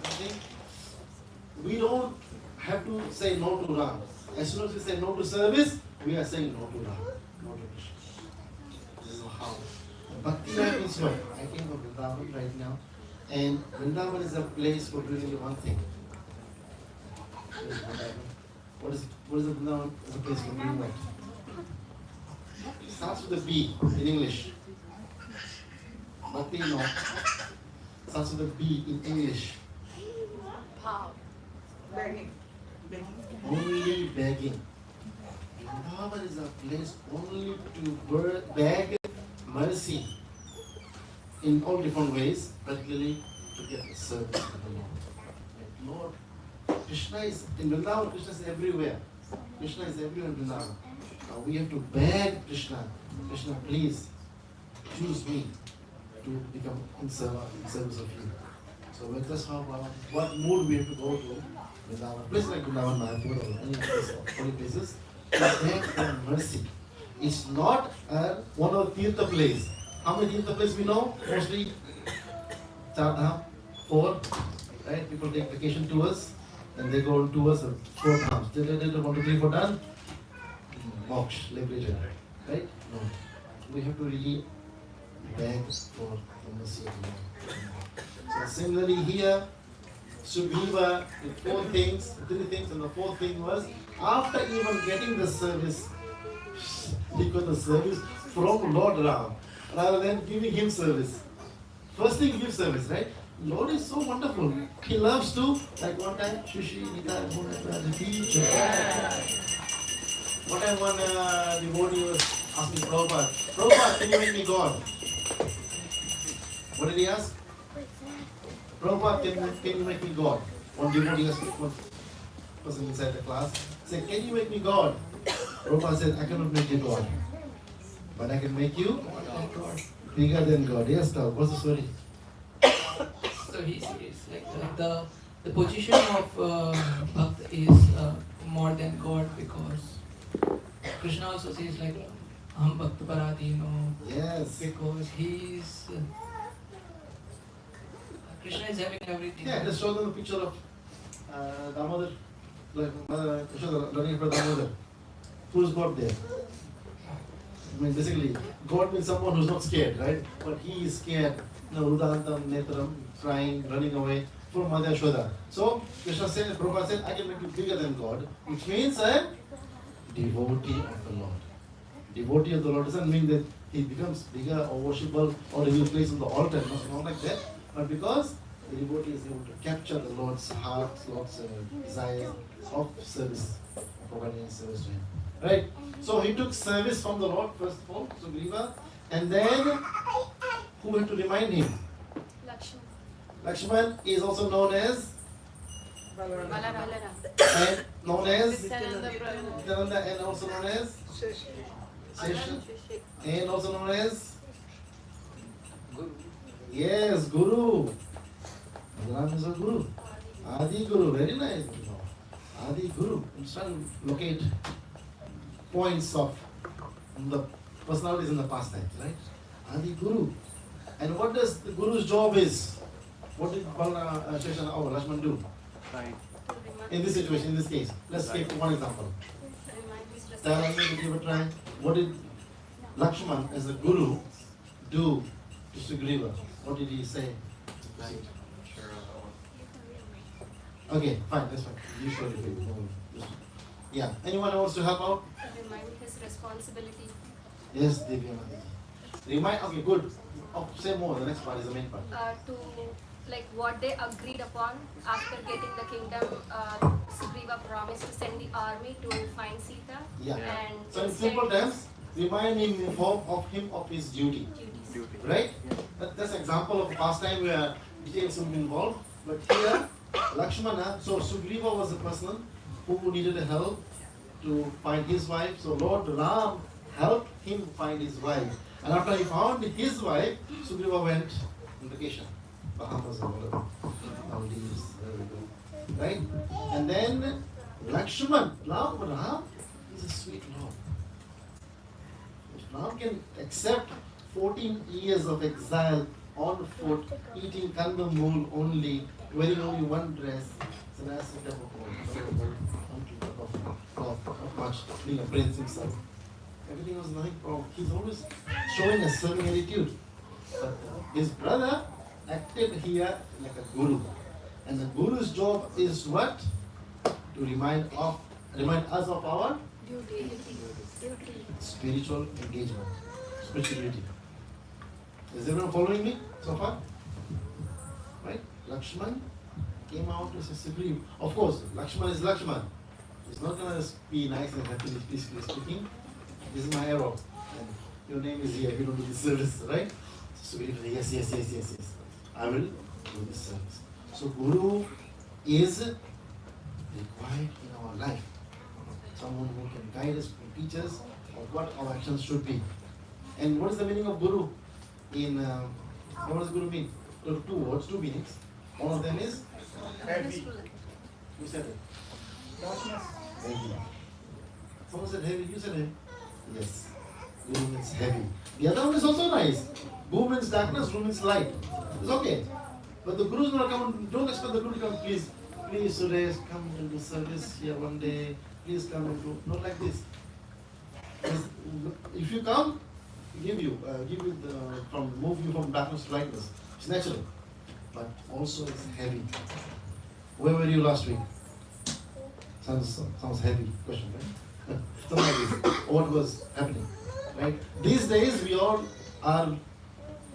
We don't have to say no to Ram. As soon as we say no to service, we are saying no to Ram, no to Krishna. This is how. Bhakti life is what? I came from Vrindavan right now, and Vrindavan is a place for doing only one thing. What is the Vrindavan? It's a place for doing what? It starts with a B in English. Bhakti no. Starts with a B in English. Begging. Only begging. Vrindavan is a place only to beg mercy in all different ways, particularly to get the service of the Lord. And Lord, Krishna is in Vrindavan, Krishna is everywhere. Krishna is everywhere in Vrindavan. Now we have to beg Krishna, Krishna, please choose me to become in service of you. So that's how, what mood we have to go to Vrindavan. Places like Vrindavan, Mayapur, or any place, holy places, to beg for mercy. It's not one of the Tirtha place. How many Tirtha places we know? Mostly 4 Dham, 4. Right? People take vacation tours and they go on tours of 4 dhams. They 1, 2, 3, 4 done. Moksha, liberation. Right? No. We have to really beg for the mercy of the Lord. So similarly here, Sugriva did 4 things, 3 things, and the 4th thing was, after even getting the service, he got the service from Lord Ram, rather than giving him service. First thing, give service, right? Lord is so wonderful. He loves to, like one time, Shushi, Nita, the teacher. One time one devotee was asking Prabhupada, Prabhupada, can you make me God? What did he ask? Prabhupada, can you make me God? One devotee asked one person inside the class, said, can you make me God? Prabhupada said, I cannot make you God, but I can make you bigger than God. Yes, Tal, what's the story? So he says like the position of Bhakt is more than God, because Krishna also says like Aham Bhakta Paradino. Yes. Because he's Krishna is having everything. Yeah, just show them a picture of Damodar, like Yashoda running for Damodar. Who's God there? I mean, basically, God means someone who's not scared, right? But he is scared. Rudantam, Netram, crying, running away from Mother Yashoda. So, Krishna said, Prabhupada said, I can make you bigger than God, which means a devotee of the Lord. Devotee of the Lord doesn't mean that he becomes bigger or worshipable or he will place on the altar, not like that, but because the devotee is able to capture the Lord's heart, Lord's desire of service, providing service to him. Right? So he took service from the Lord first of all, Sugriva, and then who went to remind him? Lakshman is also known as and known as Nityananda, and also known as Sesha, and also known as Guru. Yes, Guru. Bhagavan is a Guru. Adi Guru, very nice. Adi Guru. I'm trying to locate points of the personalities in the past times, right? Adi Guru. And what does the Guru's job is? What did Sheshana or Lakshman do? Right. In this situation, in this case, let's take one example. Tell me to give a try. What did Lakshman as a Guru do to Sugriva? What did he say? Okay, fine, that's fine. You show it. Yeah. Anyone wants to help out? Remind his responsibility. Yes, Divya. Remind, okay, good. Oh, say more, the next part is the main part. To like what they agreed upon after getting the kingdom. Sugriva promised to send the army to find Sita. Yeah. And So in instead- simple terms, remind him of his duty. Right? That's an example of a pastime where details will be involved. But here, Lakshmana, so Sugriva was the person who needed help to find his wife. So Lord Ram helped him find his wife. And after he found his wife, Sugriva went on vacation. Bahamas or whatever. Maldives, there we go. Right? And then Lakshman, Ram is a sweet Lord. If Ram can accept 14 years of exile on foot, eating kandamul only, wearing only one dress, it's an acid type of not much, being a prince himself. Everything was nothing wrong. He's always showing a serving attitude. But his brother acted here like a guru. And the guru's job is what? To remind us of our spiritual engagement, spirituality. Is everyone following me so far? Right? Lakshman came out as a supreme. Of course, Lakshman is Lakshman. He's not going to be nice and happy, peacefully speaking. This is my arrow. And your name is here if you don't do this service, right? So we say, yes. I will do this service. So Guru is required in our life. Someone who can guide us, who teach us of what our actions should be. And what is the meaning of Guru? What does Guru mean? There are two words, two meanings. One of them is Heavy. Who said it? Darkness. Heavy. Someone said heavy, you said heavy. Yes. Guru means heavy. The other one is also nice. Guru means darkness, Guru means light. It's okay. But the Guru is not coming. Don't expect the Guru to come, please Suresh, come and do service here one day. Please come and do. Not like this. If you come, move you from darkness to lightness. It's natural. But also it's heavy. Where were you last week? Sounds heavy question, right? Something like this. What was happening? Right? These days we all are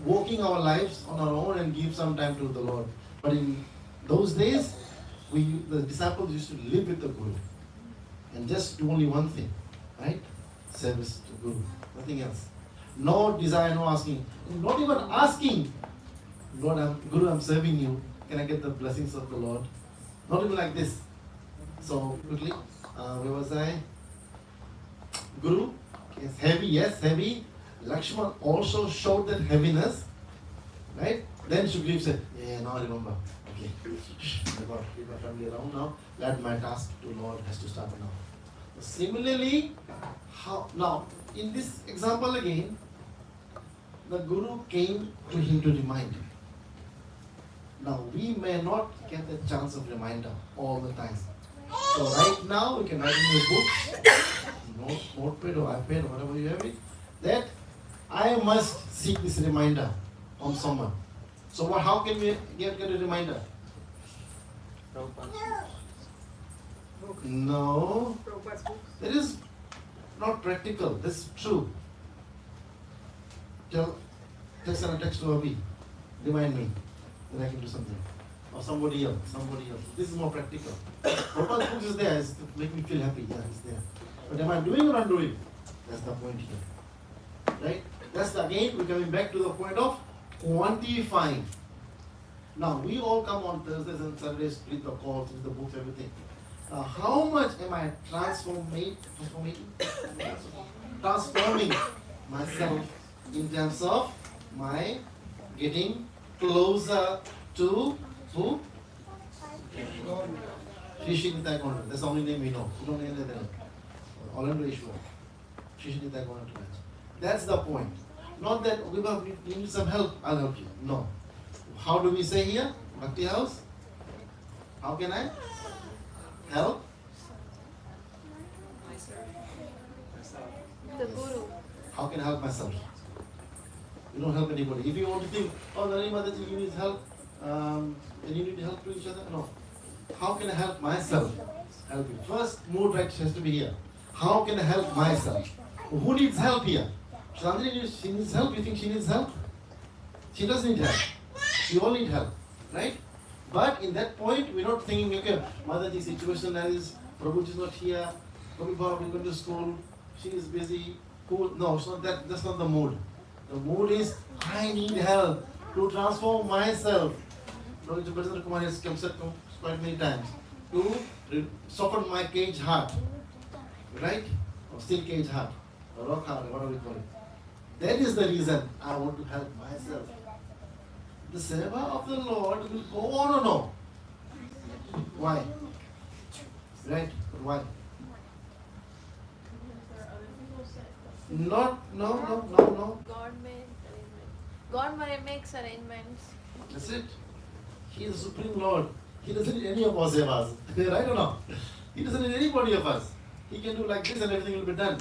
walking our lives on our own and give some time to the Lord. But in those days, the disciples used to live with the Guru and just do only one thing, right? Service to Guru, nothing else. No desire, no asking, not even asking. Lord, Guru, I'm serving you. Can I get the blessings of the Lord? Not even like this. So quickly, where was I? Guru is heavy, yes, heavy. Lakshman also showed that heaviness, right? Then Sugriva said, yeah, now I remember. Okay, we got family around now. Let my task to Lord has to start now. Similarly, now in this example again, the Guru came to him to remind him. Now we may not get the chance of reminder all the time. So right now we can write in your book, notepad or iPad or whatever you have it, that I must seek this reminder from someone. So how can we get a reminder? No. That is not practical. That's true. Text to Abhi. Remind me that I can do something. Or somebody else. This is more practical. Prabhupada's books is there. It's to make me feel happy. Yeah, it's there. But am I doing or not doing? That's the point here. Right? Again, we're coming back to the point of quantifying. Now, we all come on Thursdays and Saturdays, read the calls, read the books, everything. Now, how much am I transforming myself in terms of my getting closer to who? Shishinitai Gonda. That's the only name we know. We don't know any other name. Orlando Ishwar. Shishinitai Gonda. That's the point. Not that we need some help, I'll help you. No. How do we say here? Bhakti House? How can I help? The Guru. How can I help myself? You don't help anybody. If you want to think, oh, Nari Mataji, you need help, then you need help to each other. No. How can I help myself? Help you. First, mood right has to be here. How can I help myself? Who needs help here? Chandni, she needs help. You think she needs help? She doesn't need help. We all need help, right? But in that point, we're not thinking, okay, Mother's situation is, Prabhuji is not here, Prabhu Baba will go to school, she is busy, cool. No, it's not that, that's not the mood. The mood is, I need help to transform myself. Prabhuji President Kumar has come quite many times to soften my caged heart, right? Or steel caged heart, or rock heart, whatever we call it. That is the reason I want to help myself. The seva of the Lord will go on or no? Why? Right? Why? No. God makes arrangements. That's it. He is the Supreme Lord. He doesn't need any of our sevas. Right or not? He doesn't need anybody of us. He can do like this and everything will be done.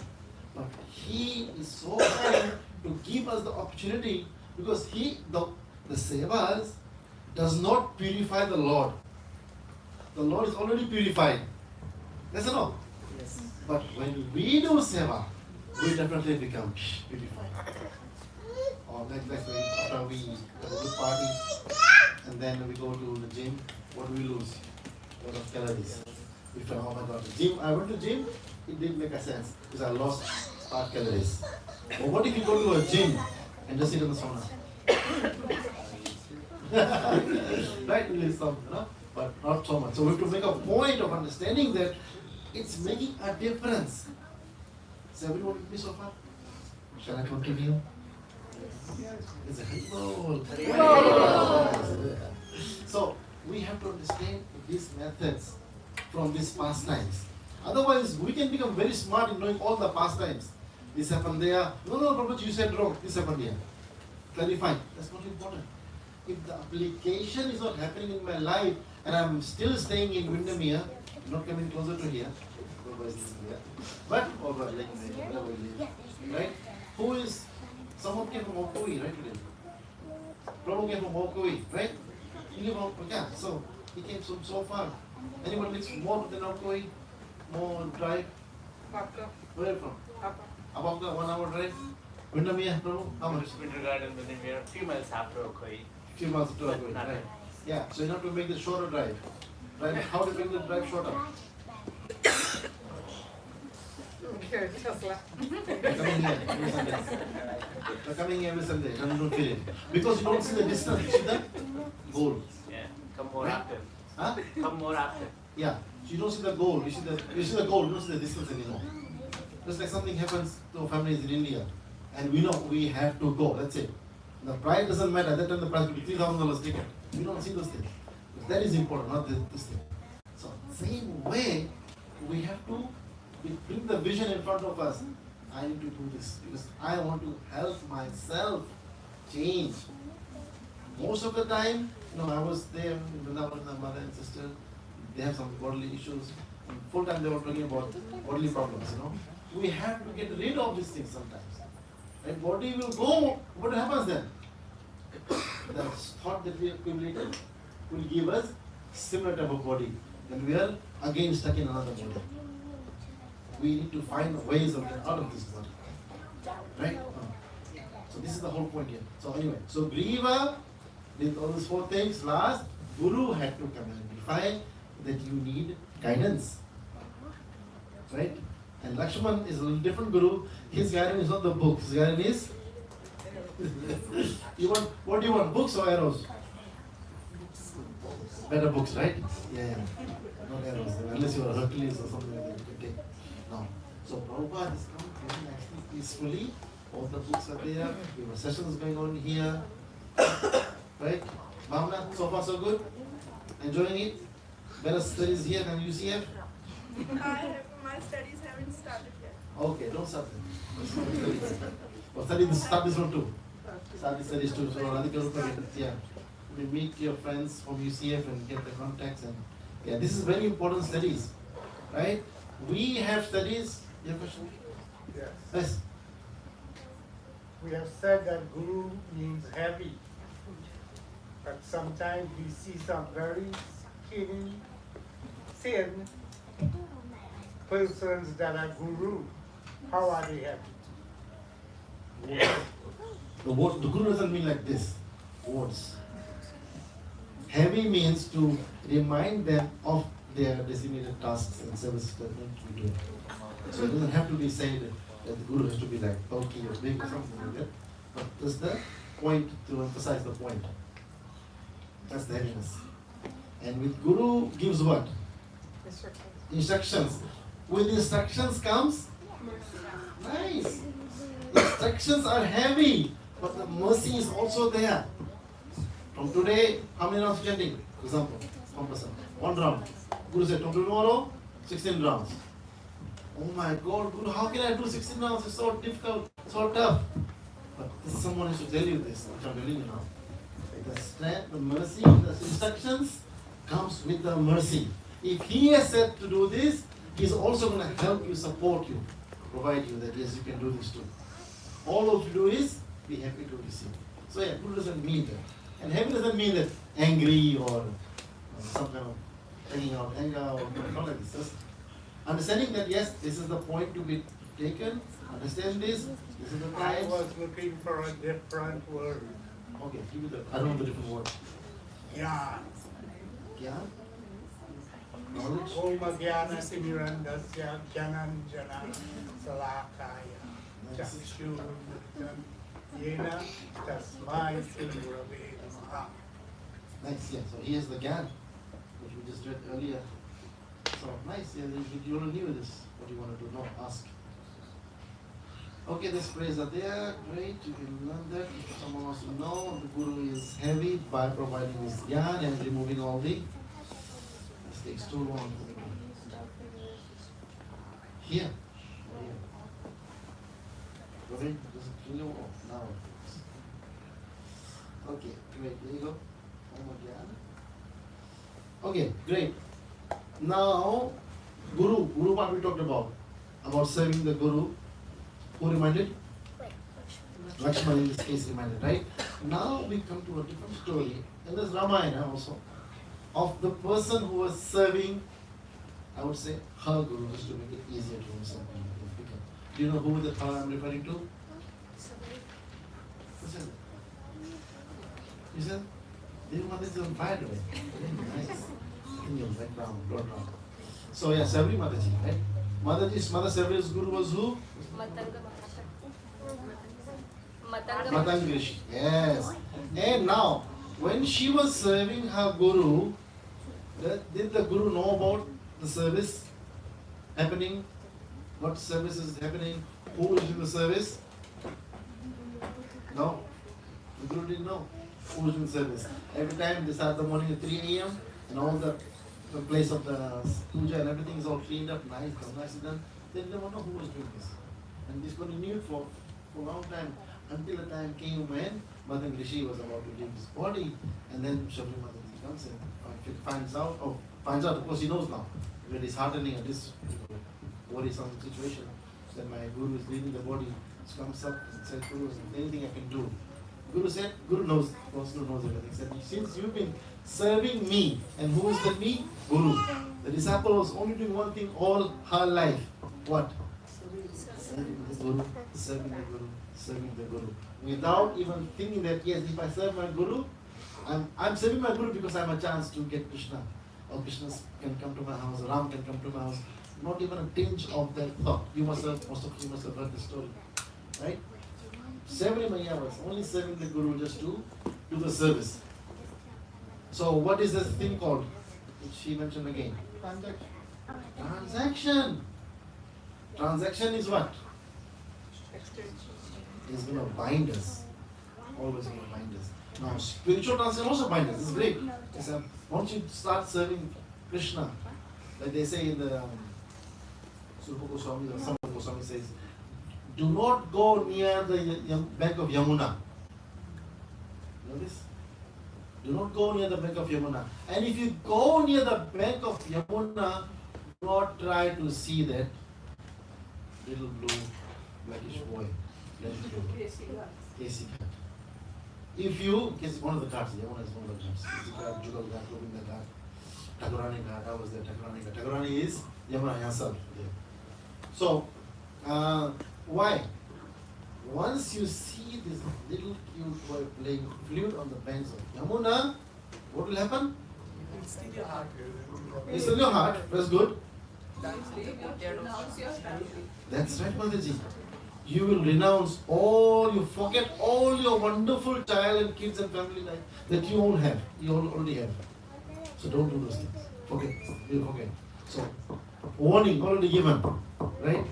But He is so kind to give us the opportunity because the sevas does not purify the Lord. The Lord is already purified. Yes or no? Yes. But when we do seva, we definitely become purified. Or like after we have a good party and then we go to the gym, what do we lose? A lot of calories. We find, oh my God, the gym. I went to gym, it didn't make a sense because I lost 5 calories. But what if you go to a gym and just sit in the sauna? Right, we lose some, but not so much. So we have to make a point of understanding that it's making a difference. Is everyone with me so far? Shall I continue? It's a Haribol. So we have to understand these methods from these pastimes. Otherwise, we can become very smart in knowing all the pastimes. This happened there. No, Prabhuji, you said wrong. This happened here. Clarify. That's not important. If the application is not happening in my life and I'm still staying in Windermere, not coming closer to here, but over like right? Who is someone came from Okui, right? Prabhu came from Okui, right? He came from so he came from so far. Anyone lives more than Okui? More drive? Where are you from? About 1 hour drive? Windermere, Prabhu? How much? Winter Garden, Windermere, a few miles after Okoi. Few miles after Okui, right? Yeah, so you have to make the shorter drive. Right? How to make the drive shorter? Okay, Tesla. They're coming here every Sunday. Don't feel it. Because you don't see the distance, you see the goal. Yeah, come more after. Huh? Come more after. Yeah. So you don't see the goal. You see the goal, you don't see the distance anymore. Just like something happens to families in India and we know we have to go, that's it. The price doesn't matter. At that time the price will be $3,000 ticket. We don't see those things. But that is important, not this thing. So same way we have to bring the vision in front of us. I need to do this because I want to help myself change. Most of the time, I was there in Vrindavan with my mother and sister. They have some bodily issues. Full time they were talking about bodily problems, We have to get rid of these things sometimes. And body will go, what happens then? The thought that we accumulated will give us similar type of body. And we are again stuck in another body. We need to find ways of getting out of this body. Right? So this is the whole point here. So anyway, so Griva did all these 4 things. Last, Guru had to come and define that you need guidance. Right? And Lakshman is a little different Guru. His guidance is not the book. His guidance is what do you want? Books or arrows? Better books, right? Yeah. Not arrows. Unless you are Hercules or something like that, you can take. No. So Prabhupada is coming very nicely, peacefully. All the books are there. We have sessions going on here. Right? Bhavna, so far so good? Enjoying it? Better studies here than UCF? My studies haven't started yet. Okay, don't start them. Start this one too. Start the studies too. So yeah. We meet your friends from UCF and get the contacts and yeah, this is very important studies. Right? We have studies. You have a question? Yes. Yes. We have said that guru means heavy. But sometimes we see some very skinny, thin persons that are guru. How are they happy? The guru doesn't mean like this. Words. Heavy means to remind them of their designated tasks and services that need to be doing. So it doesn't have to be said that the guru has to be like bulky or big or something like that. But just the point to emphasize the point. That's the heaviness. And with guru gives what? Instructions. With instructions comes nice. Instructions are heavy, but the mercy is also there. From today, how many rounds chanting? For example, 1%. 1 round. Guru said, from tomorrow, 16 rounds. Oh my God, Guru, how can I do 16 rounds? It's so difficult, so tough. But someone has to tell you this, which I'm telling you now. The strength, the mercy, the instructions comes with the mercy. If he has said to do this, he's also going to help you, support you, provide you that yes, you can do this too. All you have to do is be happy to receive. So yeah, Guru doesn't mean that. And happy doesn't mean that angry or some kind of taking out anger or not like this. Just understanding that yes, this is the point to be taken. Understand this. This is the I time. was looking for a different word. Okay, give me the. I don't know the different word. Gyan. Gyan? Knowledge? Oma Gyana Timirandasya Gyananjana Salakaya. Chakshurumritam Yena Tasmai Sindurave Namaha. Nice, yeah. So here's the Gyan, which we just read earlier. So nice, yeah. You already knew this. What do you want to do? No, ask. Okay, these prayers are there. Great, you can learn that. If someone wants to know, the Guru is heavy by providing his Gyan and removing all the mistakes. Too long. Here. Okay, just clear off now. Okay, great. There you go. Okay, great. Now, Guru what we talked about serving the Guru. Who reminded? Lakshmana in this case reminded, right? Now we come to a different story. And there's Ramayana also, of the person who was serving, I would say, her Guru, just to make it easier to understand. Do you know who the her I'm referring to? Listen. You said? Devi Mataji is on fire today. Nice. In your background. So yeah, Sabri Mataji, right? Mataji's Mother Sabri's Guru was who? Matanga Rishi. Yes. And now, when she was serving her Guru, did the Guru know about the service happening? What service is happening? Who is in the service? No. The Guru didn't know who is in the service. Every time they start the morning at 3 a.m. and all the place of the puja and everything is all cleaned up, nice, nicely done. They didn't know who was doing this. And this continued for a long time until the time came when Matanga Rishi was about to leave his body, and then Sabri Mataji comes and finds out, of course he knows now, when he's hardening at this worrisome situation, that my Guru is leaving the body, so comes up and says, Guru, is there anything I can do? Guru said, Guru knows, of course Guru knows everything. He said, since you've been serving me, and who is that me? Guru. The disciple was only doing one thing all her life. What? Serving the Guru, serving the Guru, serving the Guru. Without even thinking that, yes, if I serve my Guru, I'm serving my Guru because I have a chance to get Krishna. Or Krishna can come to my house, or Ram can come to my house. Not even a tinge of that thought. Most of you must have heard the story. Right? Sabri Maya was only serving the Guru just to do the service. So what is this thing called? Which she mentioned again. Transaction. Transaction is what? It's going to bind us. Always going to bind us. Now spiritual transaction also bind us. It's great. It's once you start serving Krishna, like they say in the Surupa Goswami or some Goswami says, do not go near the bank of Yamuna. Notice? Do not go near the bank of Yamuna. And if you go near the bank of Yamuna, do not try to see that little blue blackish boy. Casey cat. If you, Casey, one of the cards, Yamuna is one of the cards. Casey cat, Jugal cat, Govinda cat, Thakurani cat, I was there, Thakurani cat. Thakurani is Yamuna herself. Yeah. So, why? once you see this little cute boy playing flute on the banks of Yamuna, what will happen? It's still your heart. It's still your heart. That's good. Renounce your family. That's right, Mataji. You will renounce all, you forget all your wonderful child and kids and family life that you all have. You all already have. So don't do those things. Forget. You forget. So, warning already given. Right?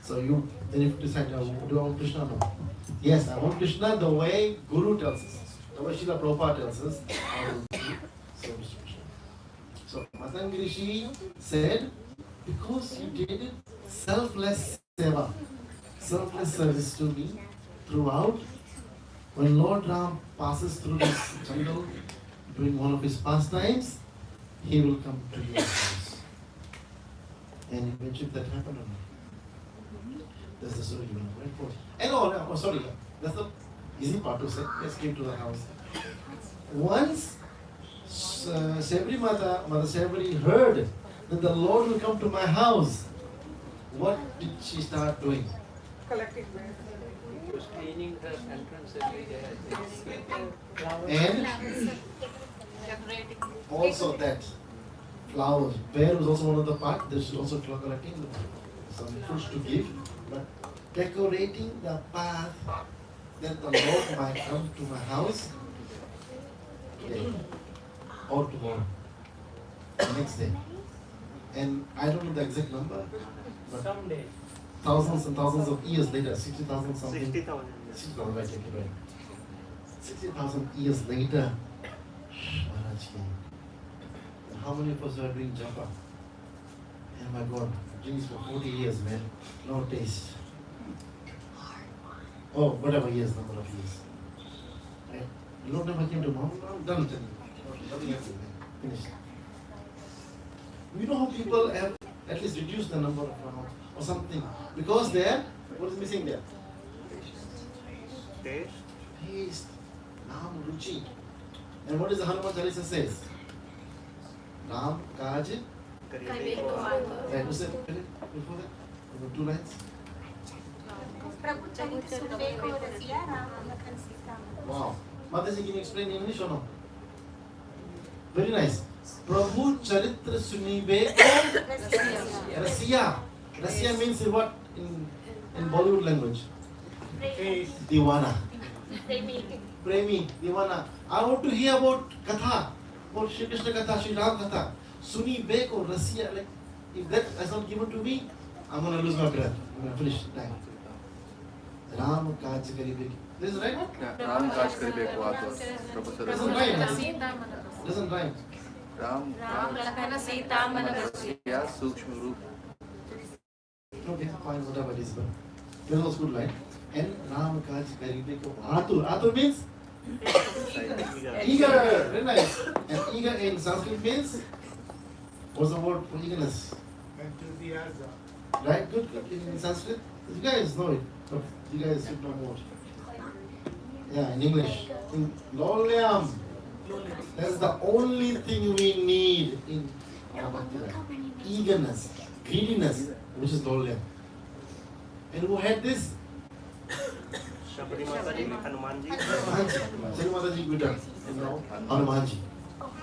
So you then you decide, do I want Krishna now? Yes, I want Krishna the way Guru tells us. The way Srila Prabhupada tells us. I will do service to Krishna. So Matangirishi said, because you did it, selfless seva, selfless service to me throughout. When Lord Ram passes through this jungle doing one of his pastimes, he will come to your house. And eventually that happened or not? That's the story given, right? And oh, sorry, that's the easy part to say. Let's came to the house. Once Sabri Mata Sabri heard that the Lord will come to my house, what did she start doing? Collecting She was cleaning her entrance every day, I think. And also that flowers. Bear was also one of the part. This is also collecting some fruits to give, but decorating the path that the Lord might come to my house today or tomorrow, the next day. And I don't know the exact number, but Someday. thousands and thousands of years later, 60,000 something. 60,000. 60,000, right, right. 60,000 years later, Maharaj came. And how many of us were doing japa? And my God, drinks for 40 years, man. No taste. Oh, whatever years, number of years. Right? The Lord never came to mom. Done. Nothing else. Finished. You know how people have at least reduced the number of rounds or something because there, what is missing there? Taste. Taste. Naam Ruchi. And what is the Hanuman Chalisa says? Naam Kaj. Right, who said before that? Over 2 lines. Wow. Mataji, can you explain in English or no? Very nice. Prabhu Charitra Sunibe Rasiya. Rasiya means what in Bollywood language? Diwana. Premi, Diwana. I want to hear about Katha, about Shri Krishna Katha, Shri Ram Katha. Sunibe ko Rasiya. Like, if that is not given to me, I'm going to lose my breath. I'm going to finish time. Ram Kaj Karibe. This is right? Ram Kaj Karibe ko ato. Professor. Doesn't rhyme. Doesn't rhyme. Ram Ya Sukshma Roop. Okay, fine, whatever it is. But that was good line. And Ram Kaj Karibe ko Atur. Atur means? Eager. Very nice. And eager in Sanskrit means? What's the word for eagerness? Enthusiasm. Right? Good. In Sanskrit? You guys know it, but you guys should know more. Yeah, in English. In Lolyam. That's the only thing we need in our bhakti life. Eagerness, greediness, which is Lolyam. And who had this? Shabri Mataji, Hanumanji. Shabri Mataji Gita, you know, Hanumanji.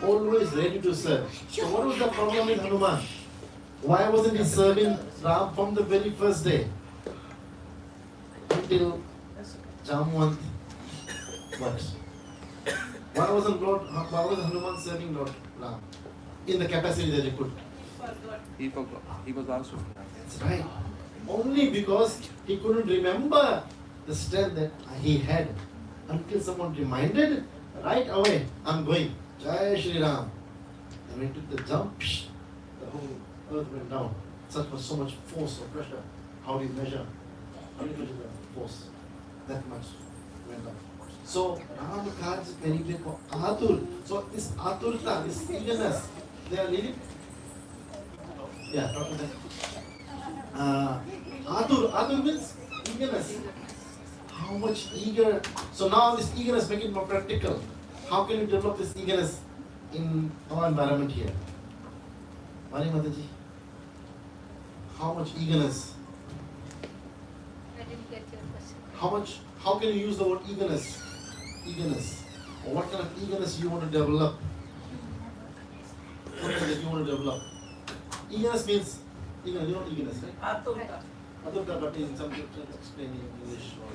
Always ready to serve. So what was the problem with Hanuman? Why wasn't he serving Ram from the very first day? Until Jamwant. What? Why wasn't Hanuman serving Lord Ram in the capacity that he could? He forgot. He was also. That's right. Only because he couldn't remember the strength that he had until someone reminded, right away, I'm going. Jai Shri Ram. And when he took the jump, the whole earth went down. Such was so much force or pressure. How do you measure? How do you measure the force? That much went down. So, Ram Kaj Karibe ko Atur. So, this Aturta, this eagerness, they are leading. Yeah, talk to that. Atur means eagerness. How much eager. So, now this eagerness, make it more practical. How can you develop this eagerness in our environment here? Mani Mataji, how much eagerness? I didn't get your question. how can you use the word eagerness? Eagerness. Or what kind of eagerness you want to develop? What is it that you want to develop? Eagerness means, you know eagerness, right? Aturta, but in some explaining in English or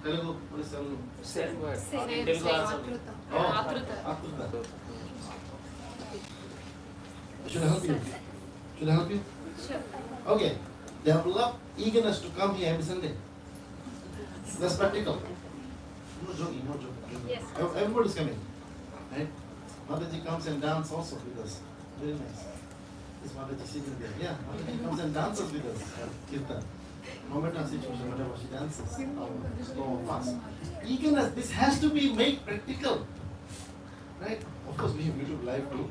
Telugu, what is Telugu? Same word. Same, Telugu same. also. Oh, Atruta. Aturta. Should I help you? Should I help you? Sure. Okay. Develop eagerness to come here every Sunday. That's practical. No joking, no joking. Yes. Everybody's coming. Right? Mataji comes and dances also with us. Very nice. Is Mataji sitting there? Yeah, Mataji comes and dances with us. Kirtan. No matter situation, whatever she dances, slow or fast. Eagerness, this has to be made practical. Right? Of course, we have YouTube Live too.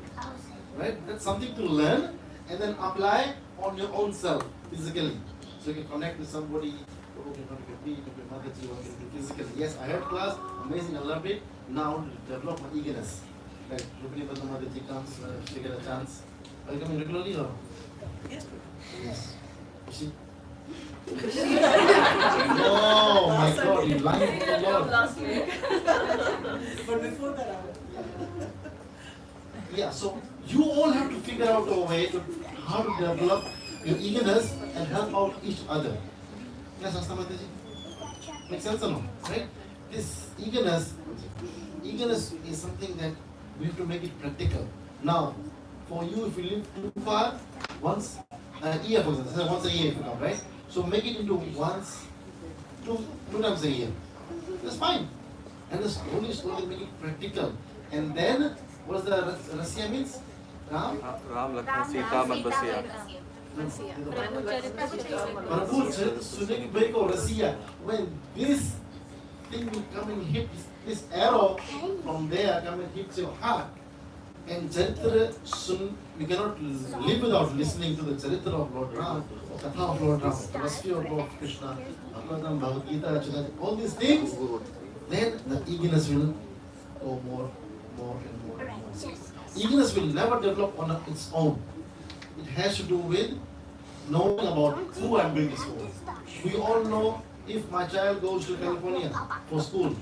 Right? That's something to learn and then apply on your own self physically. So you can connect with somebody who can connect with me, with Mataji, who can do physically. Yes, I had class, amazing, I loved it. Now to develop my eagerness. Right? Rupini Padma Mataji comes, she get a chance. Are you coming regularly or? Yes. Yes. You see? Oh my God, you lying for the Lord. Last week. But before that, Yeah, so you all have to figure out a way to how to develop your eagerness and help out each other. Yes, Asta Mataji? Makes sense or no? Right? This eagerness is something that we have to make it practical. Now, for you, if you live too far, once a year, for example, once a year if you come, right? So make it into two times a year. That's fine. And just slowly make it practical. And then, what does the Rasya means? Ram? Ram, Lakshman, Sita, Manbasiya. Prabhu Sunik Beko Rasya. When this thing will come and hit, this arrow from there come and hits your heart. And Charitra we cannot live without listening to the Charitra of Lord Ram, Katha of Lord Ram, philosophy of Lord Krishna, Bhagavatam, Bhagavad Gita, Chaitanya, all these things, then the eagerness will go more and more. Eagerness will never develop on its own. It has to do with knowing about who I'm doing this for. We all know if my child goes to California for school,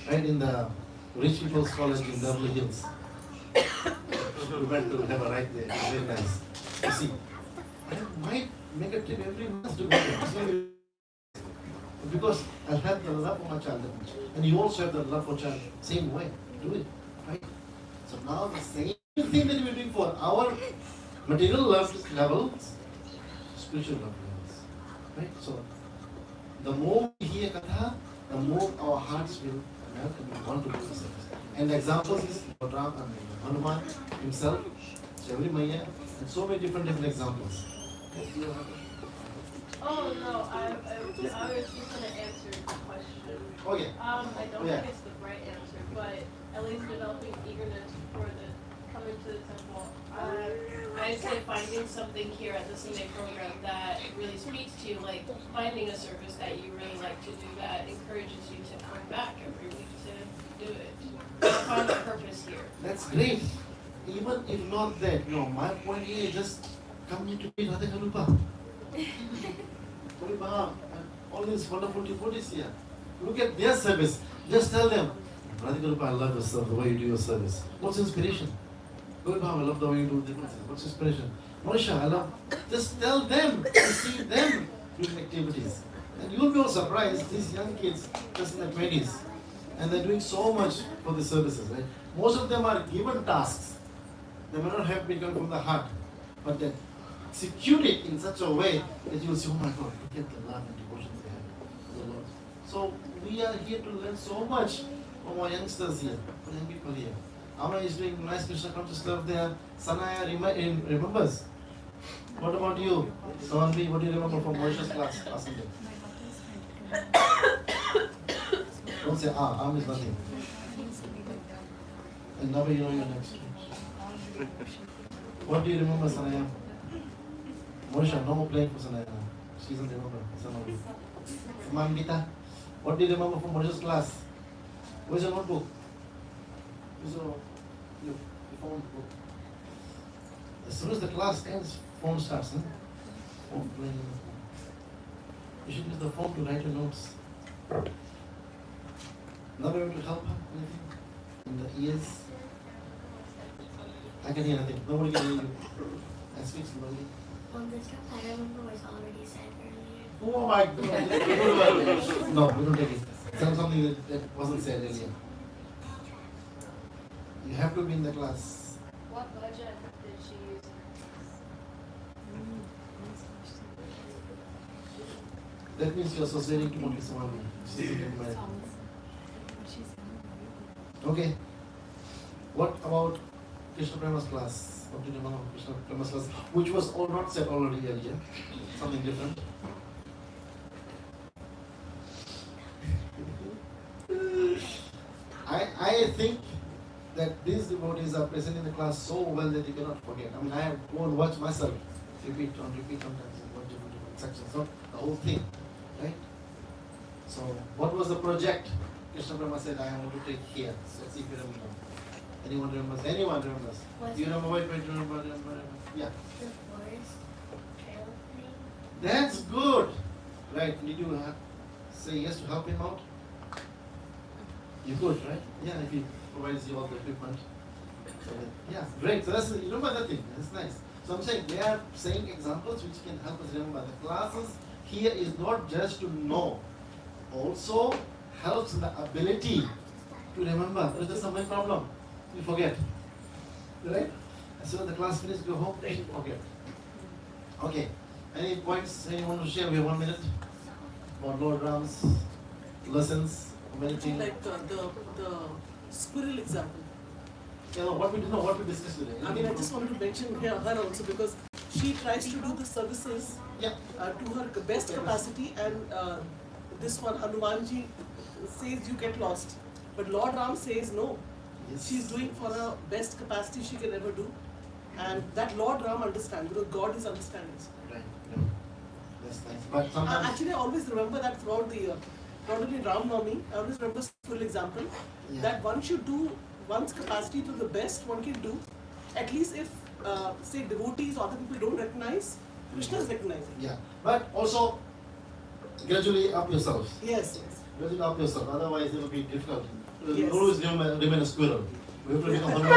right, in the rich people's college in Beverly Hills. We went to have a ride there, very nice. You see, I might make a trip every month to go there. Because I have the love for my child that much. And you also have the love for child, same way. Do it, right? So now the same thing that we're doing for our material love levels, spiritual love levels. Right? So the more we hear Katha, the more our hearts will melt and we want to do the service. And the examples is Lord Ram and Hanuman himself, Shavri Maya, and so many different examples. oh no, I was just going to answer the question. Okay. I don't think it's the right answer, but at least developing eagerness for the coming to the temple. I'd say finding something here at the Sunday program that really speaks to you, like finding a service that you really like to do that encourages you to come back every week to do it. Find a purpose here. That's great. Even if not that, no, my point here is just come here to meet Radha Karupa. All these wonderful devotees here. Look at their service. Just tell them, Radha Karupa, I love your service, the way you do your service. What's inspiration? Good I love the way you do the service. What's inspiration? Monisha, I love. Just tell them, to see them doing activities. And you'll be all surprised, these young kids, just in their 20s, and they're doing so much for the services, right? Most of them are given tasks. They may not have been coming from the heart, but they execute it in such a way that you'll say, oh my God, look at the love and devotion they have for the Lord. So we are here to learn so much from our youngsters here, from young people here. Amma is doing nice Krishna conscious love there. Sanaya remembers. What about you? Savanvi, what do you remember from Mauritius class last Sunday? Don't say is nothing. And now you know your next. What do you remember, Sanaya? Monisha, no more playing for Sanaya. She doesn't remember. Mambita, what do you remember from Mauritius class? Where's your notebook? Where's your phone book? As soon as the class ends, phone starts, huh? Phone playing. You should use the phone to write your notes. Not able to help her? Anything? In the ears? I can hear nothing. Nobody can hear you. I speak slowly. The stuff I remember was already said earlier. Oh my God. No, we don't take it. Tell something that wasn't said earlier. You have to be in the class. What version did she use? That means you're associating too much with someone. Okay. What about Krishna Prema's class? What do you remember of Krishna Prema's class? Which was all not said already earlier. Something different. I think that these devotees are present in the class so well that you cannot forget. I mean, I have go and watch myself repeat sometimes and watch different sections, not the whole thing, right? So, what was the project Krishna Brahma said I want to take here? So let's see if you remember. Anyone remembers? Anyone remembers? Do you remember? Wait, remember? Yeah. The forest trail thing. That's good. Right? Did you say yes to help him out? You could, right? Yeah, if he provides you all the equipment. So yeah, great. So that's, you remember that thing. That's nice. So I'm saying they are saying examples which can help us remember. The classes here is not just to know, also helps in the ability to remember. There is some problem. You forget. Right? As soon as the class finishes, go home, you forget. Okay. Any points anyone want to share? We have 1 minute. About Lord Ram's lessons. Meditating. Like the squirrel example. Yeah, no, what we discussed today. I mean, I just wanted to mention here her also because she tries to do the services to her best capacity, and this one Hanumanji says you get lost, but Lord Ram says no. Yes. She's doing for her best capacity she can ever do, and that Lord Ram understands because God is understanding. Right. Yeah. That's nice. But sometimes Actually, I always remember that throughout the year. Not only Ram Navami, I always remember this full example that one should do one's capacity to the best one can do. At least if, say, devotees or other people don't recognize, Krishna is recognizing. Yeah, but also gradually up yourselves. Yes. Gradually up yourself. Otherwise, it will be difficult. Yes. Always remain a squirrel. We have to become Hanuman.